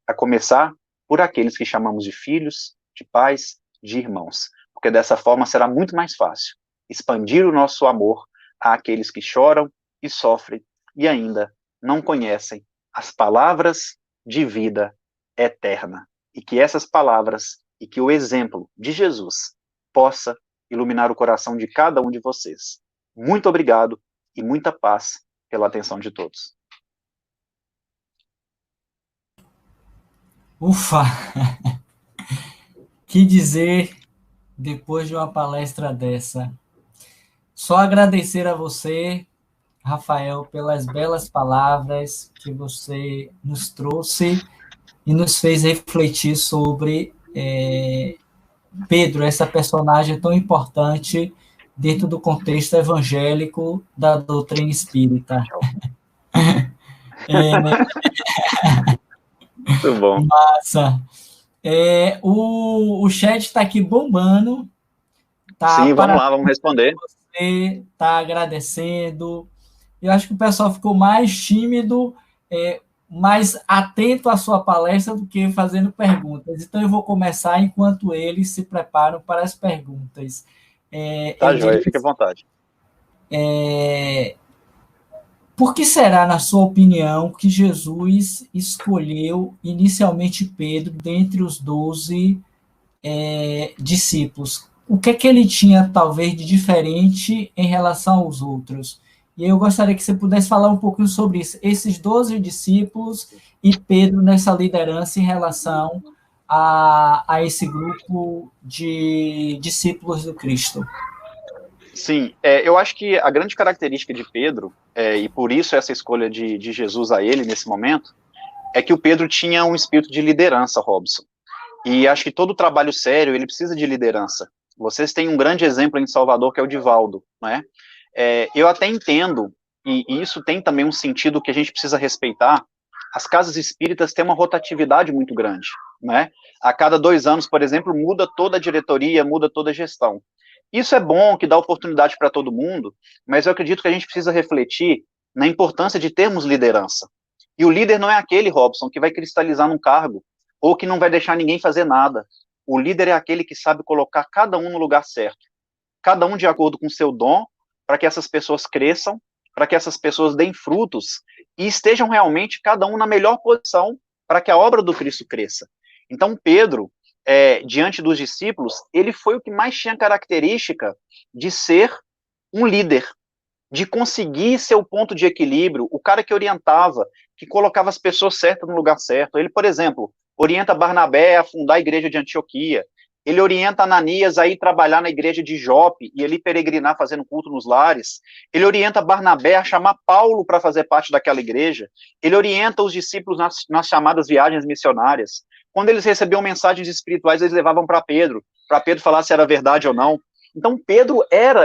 Speaker 2: a começar por aqueles que chamamos de filhos, de pais, de irmãos, porque dessa forma será muito mais fácil expandir o nosso amor àqueles que choram e sofrem e ainda não conhecem as palavras de vida eterna, e que essas palavras e que o exemplo de Jesus possa iluminar o coração de cada um de vocês. Muito obrigado e muita paz pela atenção de todos.
Speaker 1: Ufa! Que dizer depois de uma palestra dessa? Só agradecer a você, Rafael, pelas belas palavras que você nos trouxe e nos fez refletir sobre Pedro, essa personagem tão importante dentro do contexto evangélico da doutrina espírita.
Speaker 2: Muito bom.
Speaker 1: Massa. O chat está aqui bombando. Tá,
Speaker 2: Sim, vamos lá,
Speaker 1: parabéns
Speaker 2: vamos responder.
Speaker 1: a você, tá agradecendo. Eu acho que o pessoal ficou mais tímido, mais atento à sua palestra do que fazendo perguntas. Então, eu vou começar enquanto eles se preparam para as perguntas.
Speaker 2: Tá, joia, fique à vontade.
Speaker 1: Por que será, na sua opinião, que Jesus escolheu inicialmente Pedro dentre os 12 discípulos? O que é que ele tinha, talvez, de diferente em relação aos outros? E eu gostaria que você pudesse falar um pouquinho sobre isso, esses 12 discípulos e Pedro nessa liderança em relação a esse grupo de discípulos do Cristo.
Speaker 2: Sim, eu acho que a grande característica de Pedro, e por isso essa escolha de Jesus a ele nesse momento, é que o Pedro tinha um espírito de liderança, Robson. E acho que todo trabalho sério, ele precisa de liderança. Vocês têm um grande exemplo em Salvador, que é o Divaldo, né? Eu até entendo, e isso tem também um sentido que a gente precisa respeitar, as casas espíritas têm uma rotatividade muito grande, né? A cada 2 anos, por exemplo, muda toda a diretoria, muda toda a gestão. Isso é bom, que dá oportunidade para todo mundo, mas eu acredito que a gente precisa refletir na importância de termos liderança. E o líder não é aquele, Robson, que vai cristalizar num cargo, ou que não vai deixar ninguém fazer nada. O líder é aquele que sabe colocar cada um no lugar certo, cada um de acordo com o seu dom, para que essas pessoas cresçam, para que essas pessoas deem frutos e estejam realmente cada um na melhor posição para que a obra do Cristo cresça. Então, Pedro, diante dos discípulos, ele foi o que mais tinha característica de ser um líder, de conseguir seu ponto de equilíbrio, o cara que orientava, que colocava as pessoas certas no lugar certo. Ele, por exemplo, orienta Barnabé a fundar a igreja de Antioquia. Ele orienta Ananias a ir trabalhar na igreja de Jope e ele peregrinar fazendo culto nos lares. Ele orienta Barnabé a chamar Paulo para fazer parte daquela igreja. Ele orienta os discípulos nas chamadas viagens missionárias. Quando eles recebiam mensagens espirituais, eles levavam para Pedro falar se era verdade ou não. Então, Pedro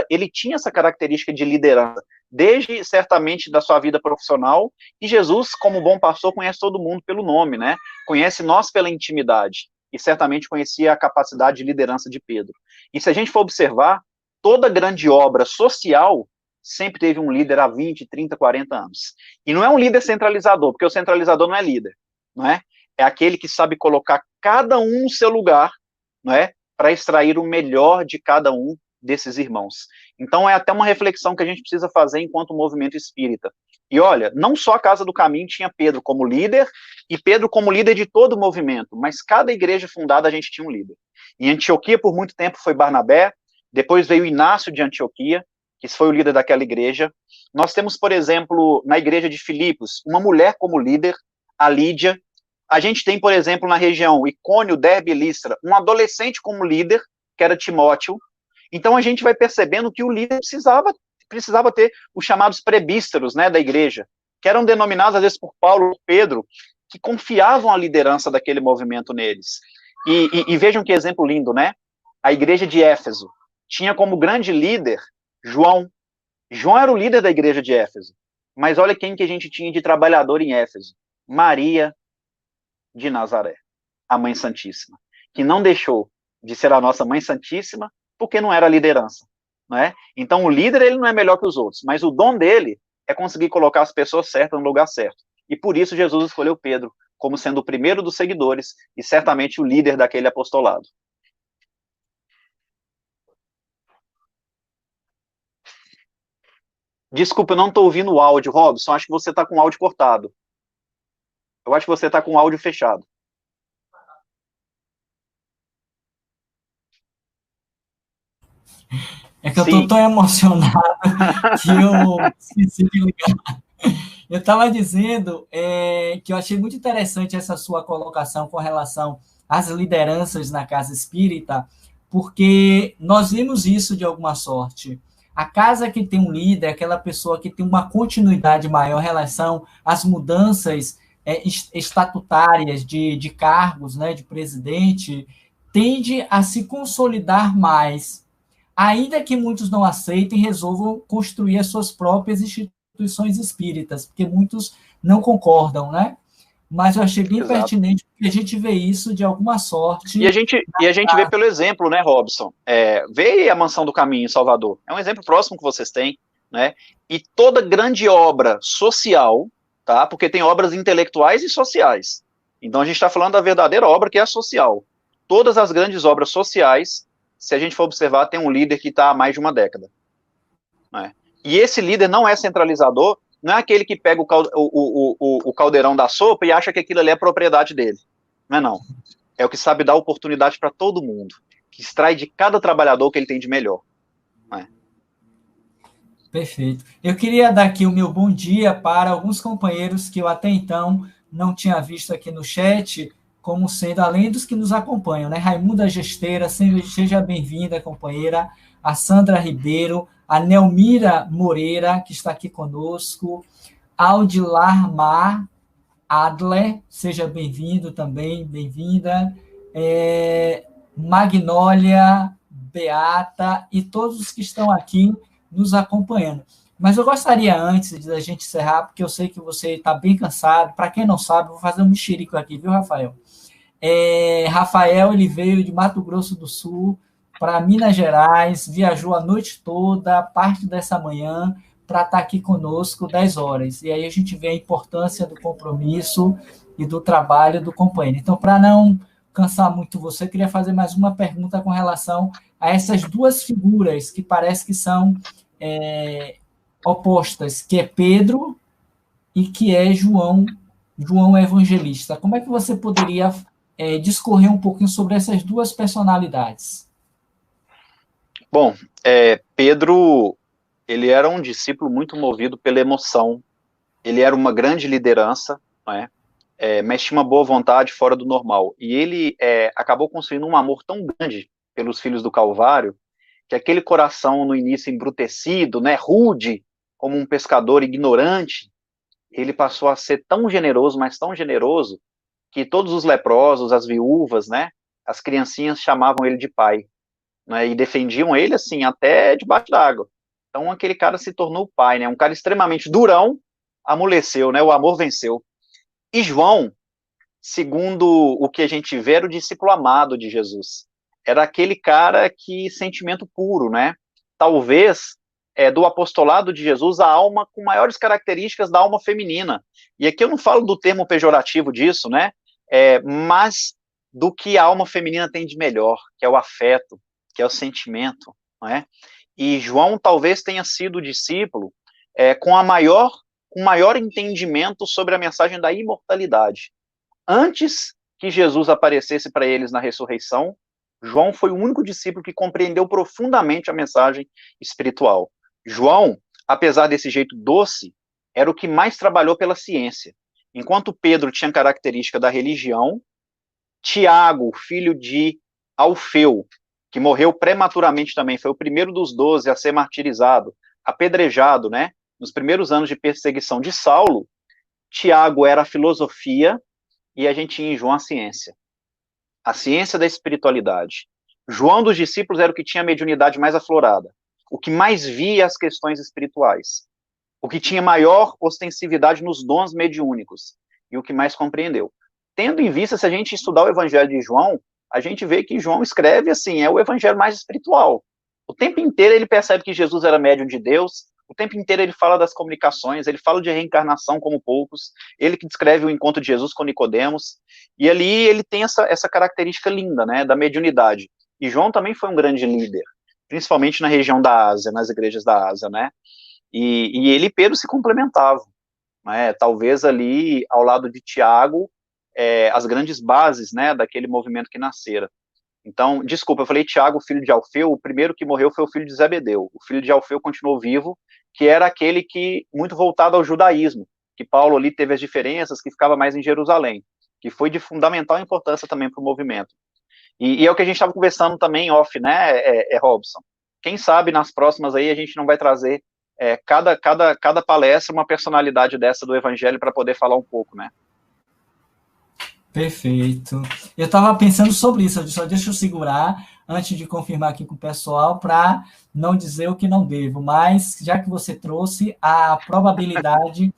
Speaker 2: ele tinha essa característica de liderança, desde, certamente, da sua vida profissional, e Jesus, como bom pastor, conhece todo mundo pelo nome, né? Conhece nós pela intimidade, e certamente conhecia a capacidade de liderança de Pedro. E se a gente for observar, toda grande obra social sempre teve um líder há 20, 30, 40 anos. E não é um líder centralizador, porque o centralizador não é líder, não é? É aquele que sabe colocar cada um no seu lugar, não é? Para extrair o melhor de cada um desses irmãos. Então é até uma reflexão que a gente precisa fazer enquanto movimento espírita. E olha, não só a Casa do Caminho tinha Pedro como líder, e Pedro como líder de todo o movimento, mas cada igreja fundada a gente tinha um líder. Em Antioquia, por muito tempo, foi Barnabé, depois veio Inácio de Antioquia, que foi o líder daquela igreja. Nós temos, por exemplo, na igreja de Filipos, uma mulher como líder, a Lídia. A gente tem, por exemplo, na região Icônio, Derbe e Listra, um adolescente como líder, que era Timóteo. Então a gente vai percebendo que o líder precisava ter os chamados prebísteros, né, da igreja, que eram denominados às vezes por Paulo, por Pedro, que confiavam a liderança daquele movimento neles. E vejam que exemplo lindo, né? A igreja de Éfeso tinha como grande líder João. João era o líder da igreja de Éfeso. Mas olha quem que a gente tinha de trabalhador em Éfeso. Maria de Nazaré, a Mãe Santíssima, que não deixou de ser a nossa Mãe Santíssima porque não era liderança, não é? Então o líder ele não é melhor que os outros, mas o dom dele é conseguir colocar as pessoas certas no lugar certo. E por isso Jesus escolheu Pedro como sendo o primeiro dos seguidores e certamente o líder daquele apostolado. Desculpa, eu não estou ouvindo o áudio, Robson. Acho que você está com o áudio cortado. Eu acho que você está com o áudio fechado.
Speaker 1: É que eu estou
Speaker 2: Sim,
Speaker 1: tão emocionado que eu esqueci de ligar. Eu estava dizendo que eu achei muito interessante essa sua colocação com relação às lideranças na casa espírita, porque nós vimos isso de alguma sorte. A casa que tem um líder, aquela pessoa que tem uma continuidade maior em relação às mudanças estatutárias de cargos, né, de presidente, tende a se consolidar mais, ainda que muitos não aceitem, resolvam construir as suas próprias instituições espíritas, porque muitos não concordam, né? Mas eu achei bem
Speaker 2: exato.
Speaker 1: pertinente, porque a gente vê isso de alguma
Speaker 2: E a
Speaker 1: sorte.
Speaker 2: gente, e a gente vê pelo exemplo, né, Robson? Vê a Mansão do Caminho em Salvador. É um exemplo próximo que vocês têm, né? E toda grande obra social, tá? Porque tem obras intelectuais e sociais. Então a gente está falando da verdadeira obra que é a social. Todas as grandes obras sociais, se a gente for observar, tem um líder que está há mais de uma década, né? E esse líder não é centralizador, não é aquele que pega o caldeirão da sopa e acha que aquilo ali é propriedade dele. Não é não. É o que sabe dar oportunidade para todo mundo, que extrai de cada trabalhador o que ele tem de melhor, né?
Speaker 1: Perfeito. Eu queria dar aqui o meu bom dia para alguns companheiros que eu até então não tinha visto aqui no chat, como sendo além dos que nos acompanham, né? Raimunda Gesteira, seja bem-vinda, companheira. A Sandra Ribeiro, a Nelmira Moreira, que está aqui conosco. Audilar Mar Adler, seja bem-vindo também, bem-vinda. Magnólia, Beata e todos os que estão aqui nos acompanhando. Mas eu gostaria, antes da gente encerrar, porque eu sei que você está bem cansado, para quem não sabe, vou fazer um mexerico aqui, viu, Rafael? Rafael, ele veio de Mato Grosso do Sul para Minas Gerais, viajou a noite toda, parte dessa manhã, para estar aqui conosco 10 horas. E aí a gente vê a importância do compromisso e do trabalho do companheiro. Então, para não cansar muito você, eu queria fazer mais uma pergunta com relação a essas duas figuras que parece que são é, opostas, que é Pedro e que é João Evangelista. Como é que você poderia discorrer um pouquinho sobre essas duas personalidades?
Speaker 2: Bom, Pedro, ele era um discípulo muito movido pela emoção, ele era uma grande liderança, né? Mas tinha uma boa vontade fora do normal, e ele acabou construindo um amor tão grande pelos filhos do Calvário, que aquele coração no início embrutecido, né, rude, como um pescador ignorante, ele passou a ser tão generoso, mas tão generoso, que todos os leprosos, as viúvas, né, as criancinhas chamavam ele de pai, né, e defendiam ele, assim, até debaixo d'água. Então, aquele cara se tornou pai, né, um cara extremamente durão, amoleceu, né, o amor venceu. E João, segundo o que a gente vê, era o discípulo amado de Jesus. Era aquele cara que, sentimento puro, né, talvez do apostolado de Jesus, a alma com maiores características da alma feminina. E aqui eu não falo do termo pejorativo disso, né? Mas do que a alma feminina tem de melhor, que é o afeto, que é o sentimento, não é? E João talvez tenha sido o discípulo com com maior entendimento sobre a mensagem da imortalidade. Antes que Jesus aparecesse para eles na ressurreição, João foi o único discípulo que compreendeu profundamente a mensagem espiritual. João, apesar desse jeito doce, era o que mais trabalhou pela ciência. Enquanto Pedro tinha característica da religião, Tiago, filho de Alfeu, que morreu prematuramente também, foi o primeiro dos 12 a ser martirizado, apedrejado, né? Nos primeiros anos de perseguição de Saulo, Tiago era a filosofia e a gente tinha em João a ciência da espiritualidade. João dos discípulos era o que tinha a mediunidade mais aflorada, o que mais via as questões espirituais, o que tinha maior ostensividade nos dons mediúnicos e o que mais compreendeu. Tendo em vista, se a gente estudar o evangelho de João, a gente vê que João escreve assim, é o evangelho mais espiritual. O tempo inteiro ele percebe que Jesus era médium de Deus, o tempo inteiro ele fala das comunicações, ele fala de reencarnação como poucos, ele que descreve o encontro de Jesus com Nicodemos, e ali ele tem essa característica linda, né, da mediunidade. E João também foi um grande líder, principalmente na região da Ásia, nas igrejas da Ásia, né? E ele e Pedro se complementavam, né? Talvez ali, ao lado de Tiago, as grandes bases, né, daquele movimento que nascera. Então, desculpa, eu falei Tiago, filho de Alfeu, o primeiro que morreu foi o filho de Zebedeu. O filho de Alfeu continuou vivo, que era aquele que, muito voltado ao judaísmo, que Paulo ali teve as diferenças, que ficava mais em Jerusalém, que foi de fundamental importância também para o movimento. E é o que a gente estava conversando também off, né, Robson? Quem sabe nas próximas aí a gente não vai trazer cada palestra uma personalidade dessa do evangelho para poder falar um pouco, né?
Speaker 1: Perfeito. Eu estava pensando sobre isso, só deixa eu segurar antes de confirmar aqui com o pessoal para não dizer o que não devo, mas já que você trouxe a probabilidade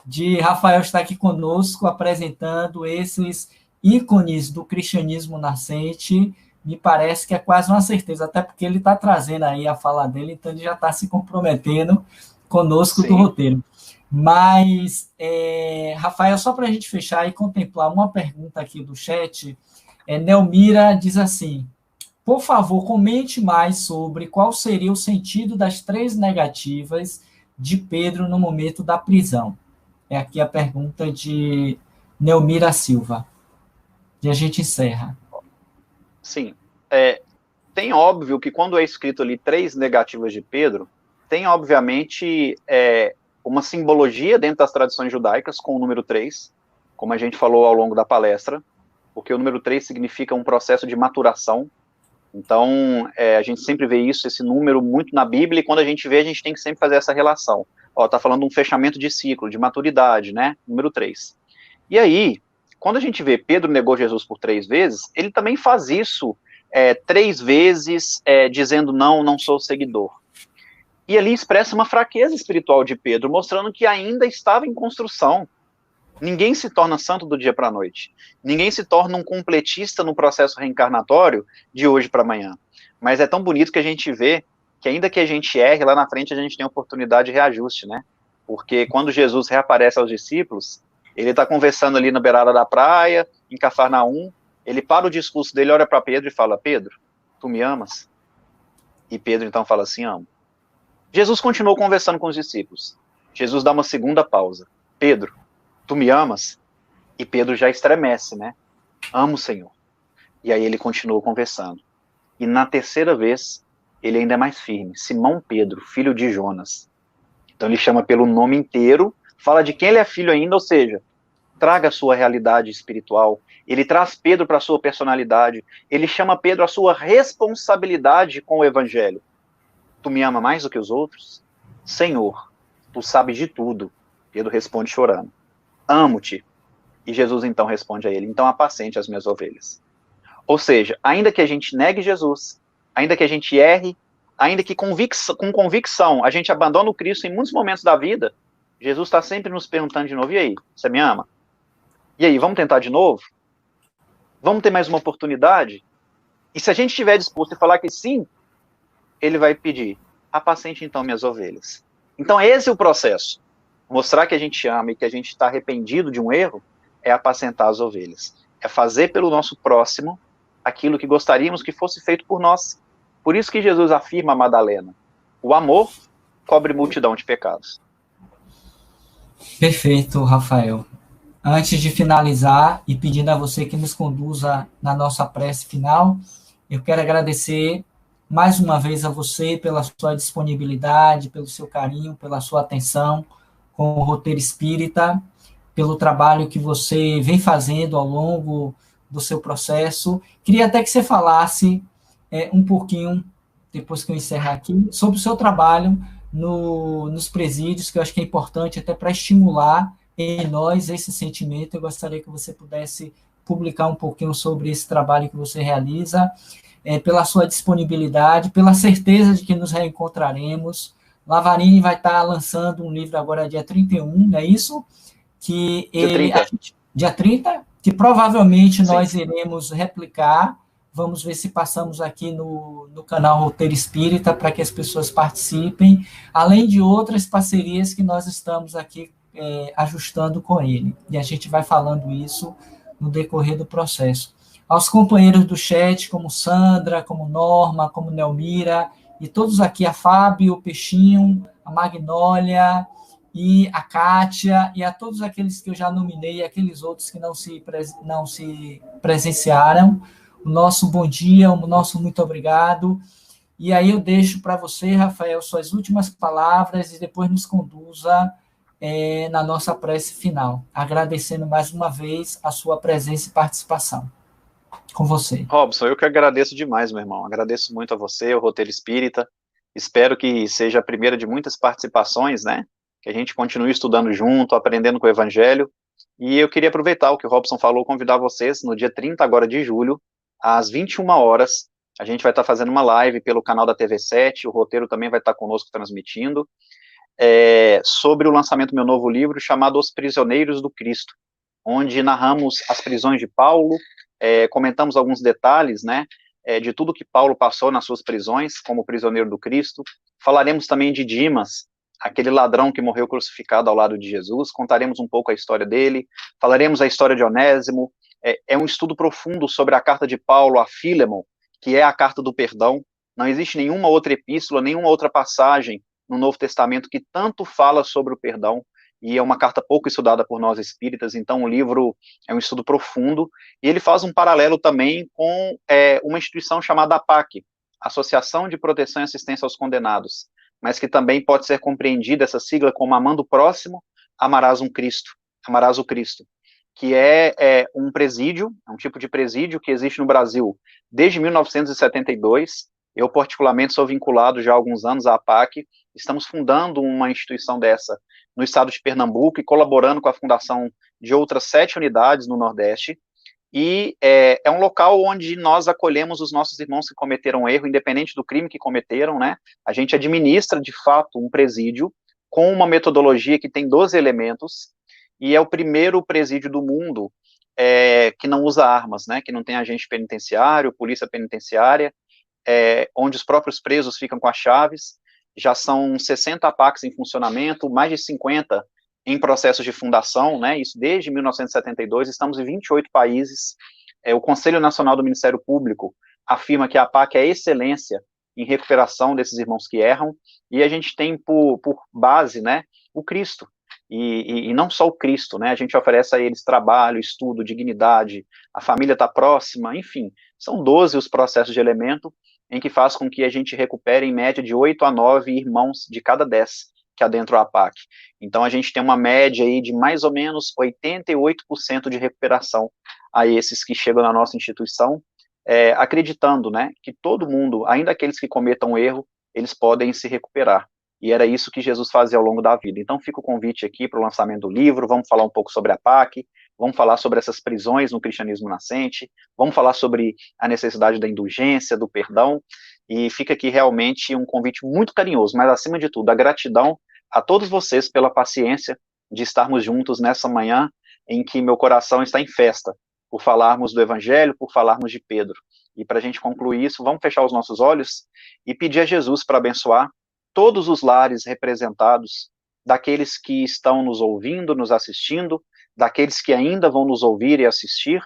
Speaker 1: de Rafael estar aqui conosco apresentando esses ícones do cristianismo nascente, me parece que é quase uma certeza, até porque ele está trazendo aí a fala dele, então ele já está se comprometendo conosco do roteiro. Mas, Rafael, só para a gente fechar e contemplar uma pergunta aqui do chat, Nelmira diz assim, por favor, comente mais sobre qual seria o sentido das 3 negativas de Pedro no momento da prisão. É aqui a pergunta de Nelmira Silva. E a gente encerra.
Speaker 2: Sim. Tem óbvio que quando é escrito ali 3 negativas de Pedro, tem obviamente uma simbologia dentro das tradições judaicas com o número 3, como a gente falou ao longo da palestra, porque o número 3 significa um processo de maturação. Então, a gente sempre vê isso, esse número muito na Bíblia, e quando a gente vê, a gente tem que sempre fazer essa relação. Tá falando de um fechamento de ciclo, de maturidade, né? Número 3. E aí, quando a gente vê Pedro negou Jesus por 3 vezes, ele também faz isso 3 vezes, dizendo não sou seguidor. E ali expressa uma fraqueza espiritual de Pedro, mostrando que ainda estava em construção. Ninguém se torna santo do dia para a noite. Ninguém se torna um completista no processo reencarnatório de hoje para amanhã. Mas é tão bonito que a gente vê que ainda que a gente erre, lá na frente a gente tem oportunidade de reajuste, né? Porque quando Jesus reaparece aos discípulos, ele está conversando ali na beirada da praia, em Cafarnaum, ele para o discurso dele, olha para Pedro e fala, Pedro, tu me amas? E Pedro então fala assim, amo. Jesus continuou conversando com os discípulos. Jesus dá uma segunda pausa. Pedro, tu me amas? E Pedro já estremece, né? Amo, Senhor. E aí ele continuou conversando. E na terceira vez, ele ainda é mais firme. Simão Pedro, filho de Jonas. Então ele chama pelo nome inteiro, fala de quem ele é filho ainda, ou seja, traga a sua realidade espiritual. Ele traz Pedro para a sua personalidade. Ele chama Pedro a sua responsabilidade com o evangelho. Tu me ama mais do que os outros? Senhor, tu sabes de tudo. Pedro responde chorando. Amo-te. E Jesus então responde a ele, então apacente as minhas ovelhas. Ou seja, ainda que a gente negue Jesus, ainda que a gente erre, ainda que com convicção a gente abandone o Cristo em muitos momentos da vida, Jesus está sempre nos perguntando de novo, e aí, você me ama? E aí, vamos tentar de novo? Vamos ter mais uma oportunidade? E se a gente estiver disposto a falar que sim, ele vai pedir, apacente então minhas ovelhas. Então esse é o processo. Mostrar que a gente ama e que a gente está arrependido de um erro é apacentar as ovelhas. É fazer pelo nosso próximo aquilo que gostaríamos que fosse feito por nós. Por isso que Jesus afirma a Madalena, o amor cobre multidão de pecados.
Speaker 1: Perfeito, Rafael. Antes de finalizar e pedindo a você que nos conduza na nossa prece final, eu quero agradecer mais uma vez a você pela sua disponibilidade, pelo seu carinho, pela sua atenção com o Roteiro Espírita, pelo trabalho que você vem fazendo ao longo do seu processo. Queria até que você falasse um pouquinho, depois que eu encerrar aqui, sobre o seu trabalho nos presídios, que eu acho que é importante até para estimular em nós esse sentimento. Eu gostaria que você pudesse publicar um pouquinho sobre esse trabalho que você realiza, pela sua disponibilidade, pela certeza de que nos reencontraremos. Lavarini vai estar lançando um livro agora dia 31, não é isso? Que ele, dia 30, que provavelmente nós iremos replicar. Vamos ver se passamos aqui no canal Roteiro Espírita para que as pessoas participem, além de outras parcerias que nós estamos aqui ajustando com ele. E a gente vai falando isso no decorrer do processo. Aos companheiros do chat, como Sandra, como Norma, como Nelmira, e todos aqui, a Fábio, o Peixinho, a Magnólia e a Kátia, e a todos aqueles que eu já nominei, e aqueles outros que não se presenciaram, o nosso bom dia, o nosso muito obrigado. E aí eu deixo para você, Rafael, suas últimas palavras e depois nos conduza na nossa prece final, agradecendo mais uma vez a sua presença e participação. Com você.
Speaker 2: Robson, eu que agradeço demais, meu irmão. Agradeço muito a você, o Roteiro Espírita. Espero que seja a primeira de muitas participações, né? Que a gente continue estudando junto, aprendendo com o Evangelho. E eu queria aproveitar o que o Robson falou, convidar vocês no dia 30 agora de julho, às 21 horas. A gente vai estar fazendo uma live pelo canal da TV7, o Roteiro também vai estar conosco transmitindo, sobre o lançamento do meu novo livro chamado Os Prisioneiros do Cristo, onde narramos as prisões de Paulo, comentamos alguns detalhes, né, de tudo que Paulo passou nas suas prisões, como prisioneiro do Cristo. Falaremos também de Dimas, aquele ladrão que morreu crucificado ao lado de Jesus, contaremos um pouco a história dele, falaremos a história de Onésimo. É um estudo profundo sobre a carta de Paulo a Fílemon, que é a carta do perdão. Não existe nenhuma outra epístola, nenhuma outra passagem no Novo Testamento que tanto fala sobre o perdão, e é uma carta pouco estudada por nós espíritas, então o livro é um estudo profundo, e ele faz um paralelo também com uma instituição chamada APAC, Associação de Proteção e Assistência aos Condenados, mas que também pode ser compreendida, essa sigla, como amando o próximo, amarás o Cristo, que é um presídio, é um tipo de presídio que existe no Brasil desde 1972, eu particularmente sou vinculado já há alguns anos à APAC, estamos fundando uma instituição dessa no estado de Pernambuco e colaborando com a fundação de outras 7 unidades no Nordeste, e é um local onde nós acolhemos os nossos irmãos que cometeram erro, independente do crime que cometeram, né? A gente administra, de fato, um presídio com uma metodologia que tem 12 elementos, e é o primeiro presídio do mundo que não usa armas, né? Que não tem agente penitenciário, polícia penitenciária, onde os próprios presos ficam com as chaves. Já são 60 APACs em funcionamento, mais de 50 em processos de fundação, né, isso desde 1972, estamos em 28 países, o Conselho Nacional do Ministério Público afirma que a APAC é excelência em recuperação desses irmãos que erram, e a gente tem por base, né, o Cristo, e não só o Cristo, né, a gente oferece a eles trabalho, estudo, dignidade, a família está próxima, enfim, são 12 os processos de elemento, em que faz com que a gente recupere em média de 8 a 9 irmãos de cada 10 que adentra a APAC. Então, a gente tem uma média aí de mais ou menos 88% de recuperação a esses que chegam na nossa instituição, acreditando, né, que todo mundo, ainda aqueles que cometam erro, eles podem se recuperar. E era isso que Jesus fazia ao longo da vida. Então, fica o convite aqui para o lançamento do livro, vamos falar um pouco sobre a APAC, vamos falar sobre essas prisões no cristianismo nascente, vamos falar sobre a necessidade da indulgência, do perdão, e fica aqui realmente um convite muito carinhoso, mas acima de tudo, a gratidão a todos vocês pela paciência de estarmos juntos nessa manhã em que meu coração está em festa, por falarmos do Evangelho, por falarmos de Pedro. E para a gente concluir isso, vamos fechar os nossos olhos e pedir a Jesus para abençoar todos os lares representados, daqueles que estão nos ouvindo, nos assistindo, daqueles que ainda vão nos ouvir e assistir,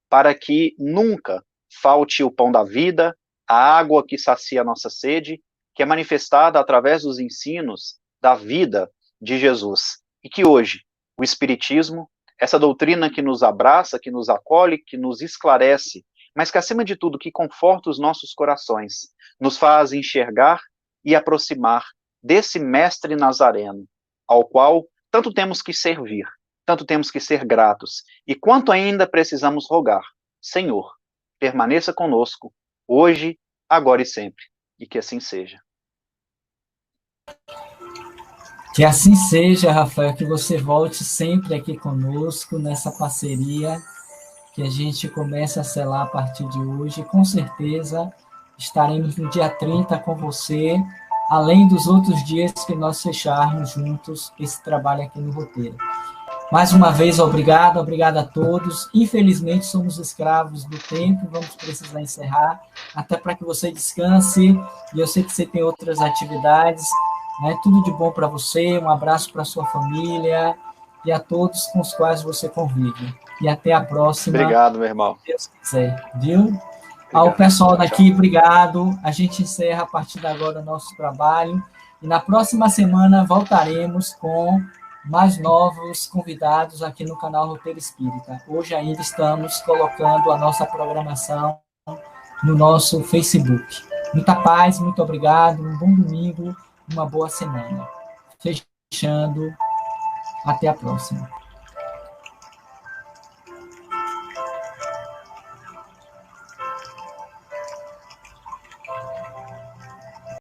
Speaker 2: para que nunca falte o pão da vida, a água que sacia a nossa sede, que é manifestada através dos ensinos da vida de Jesus. E que hoje o Espiritismo, essa doutrina que nos abraça, que nos acolhe, que nos esclarece, mas que, acima de tudo, que conforta os nossos corações, nos faz enxergar e aproximar desse Mestre Nazareno, ao qual tanto temos que servir, tanto temos que ser gratos, e quanto ainda precisamos rogar: Senhor, permaneça conosco, hoje, agora e sempre, e que assim seja.
Speaker 1: Que assim seja, Rafael, que você volte sempre aqui conosco, nessa parceria que a gente começa a selar a partir de hoje. Com certeza estaremos no dia 30 com você, além dos outros dias que nós fecharmos juntos esse trabalho aqui no Roteiro. Mais uma vez, obrigado a todos. Infelizmente, somos escravos do tempo, vamos precisar encerrar, até para que você descanse, e eu sei que você tem outras atividades, né? Tudo de bom para você, um abraço para a sua família e a todos com os quais você convive. E até a próxima.
Speaker 2: Obrigado, meu irmão.
Speaker 1: Se Deus quiser, viu? Obrigado. Ao pessoal daqui, obrigado. A gente encerra a partir de agora o nosso trabalho, e na próxima semana voltaremos com mais novos convidados aqui no canal Roteiro Espírita. Hoje ainda estamos colocando a nossa programação no nosso Facebook. Muita paz, muito obrigado, um bom domingo, uma boa semana. Fechando, até a próxima.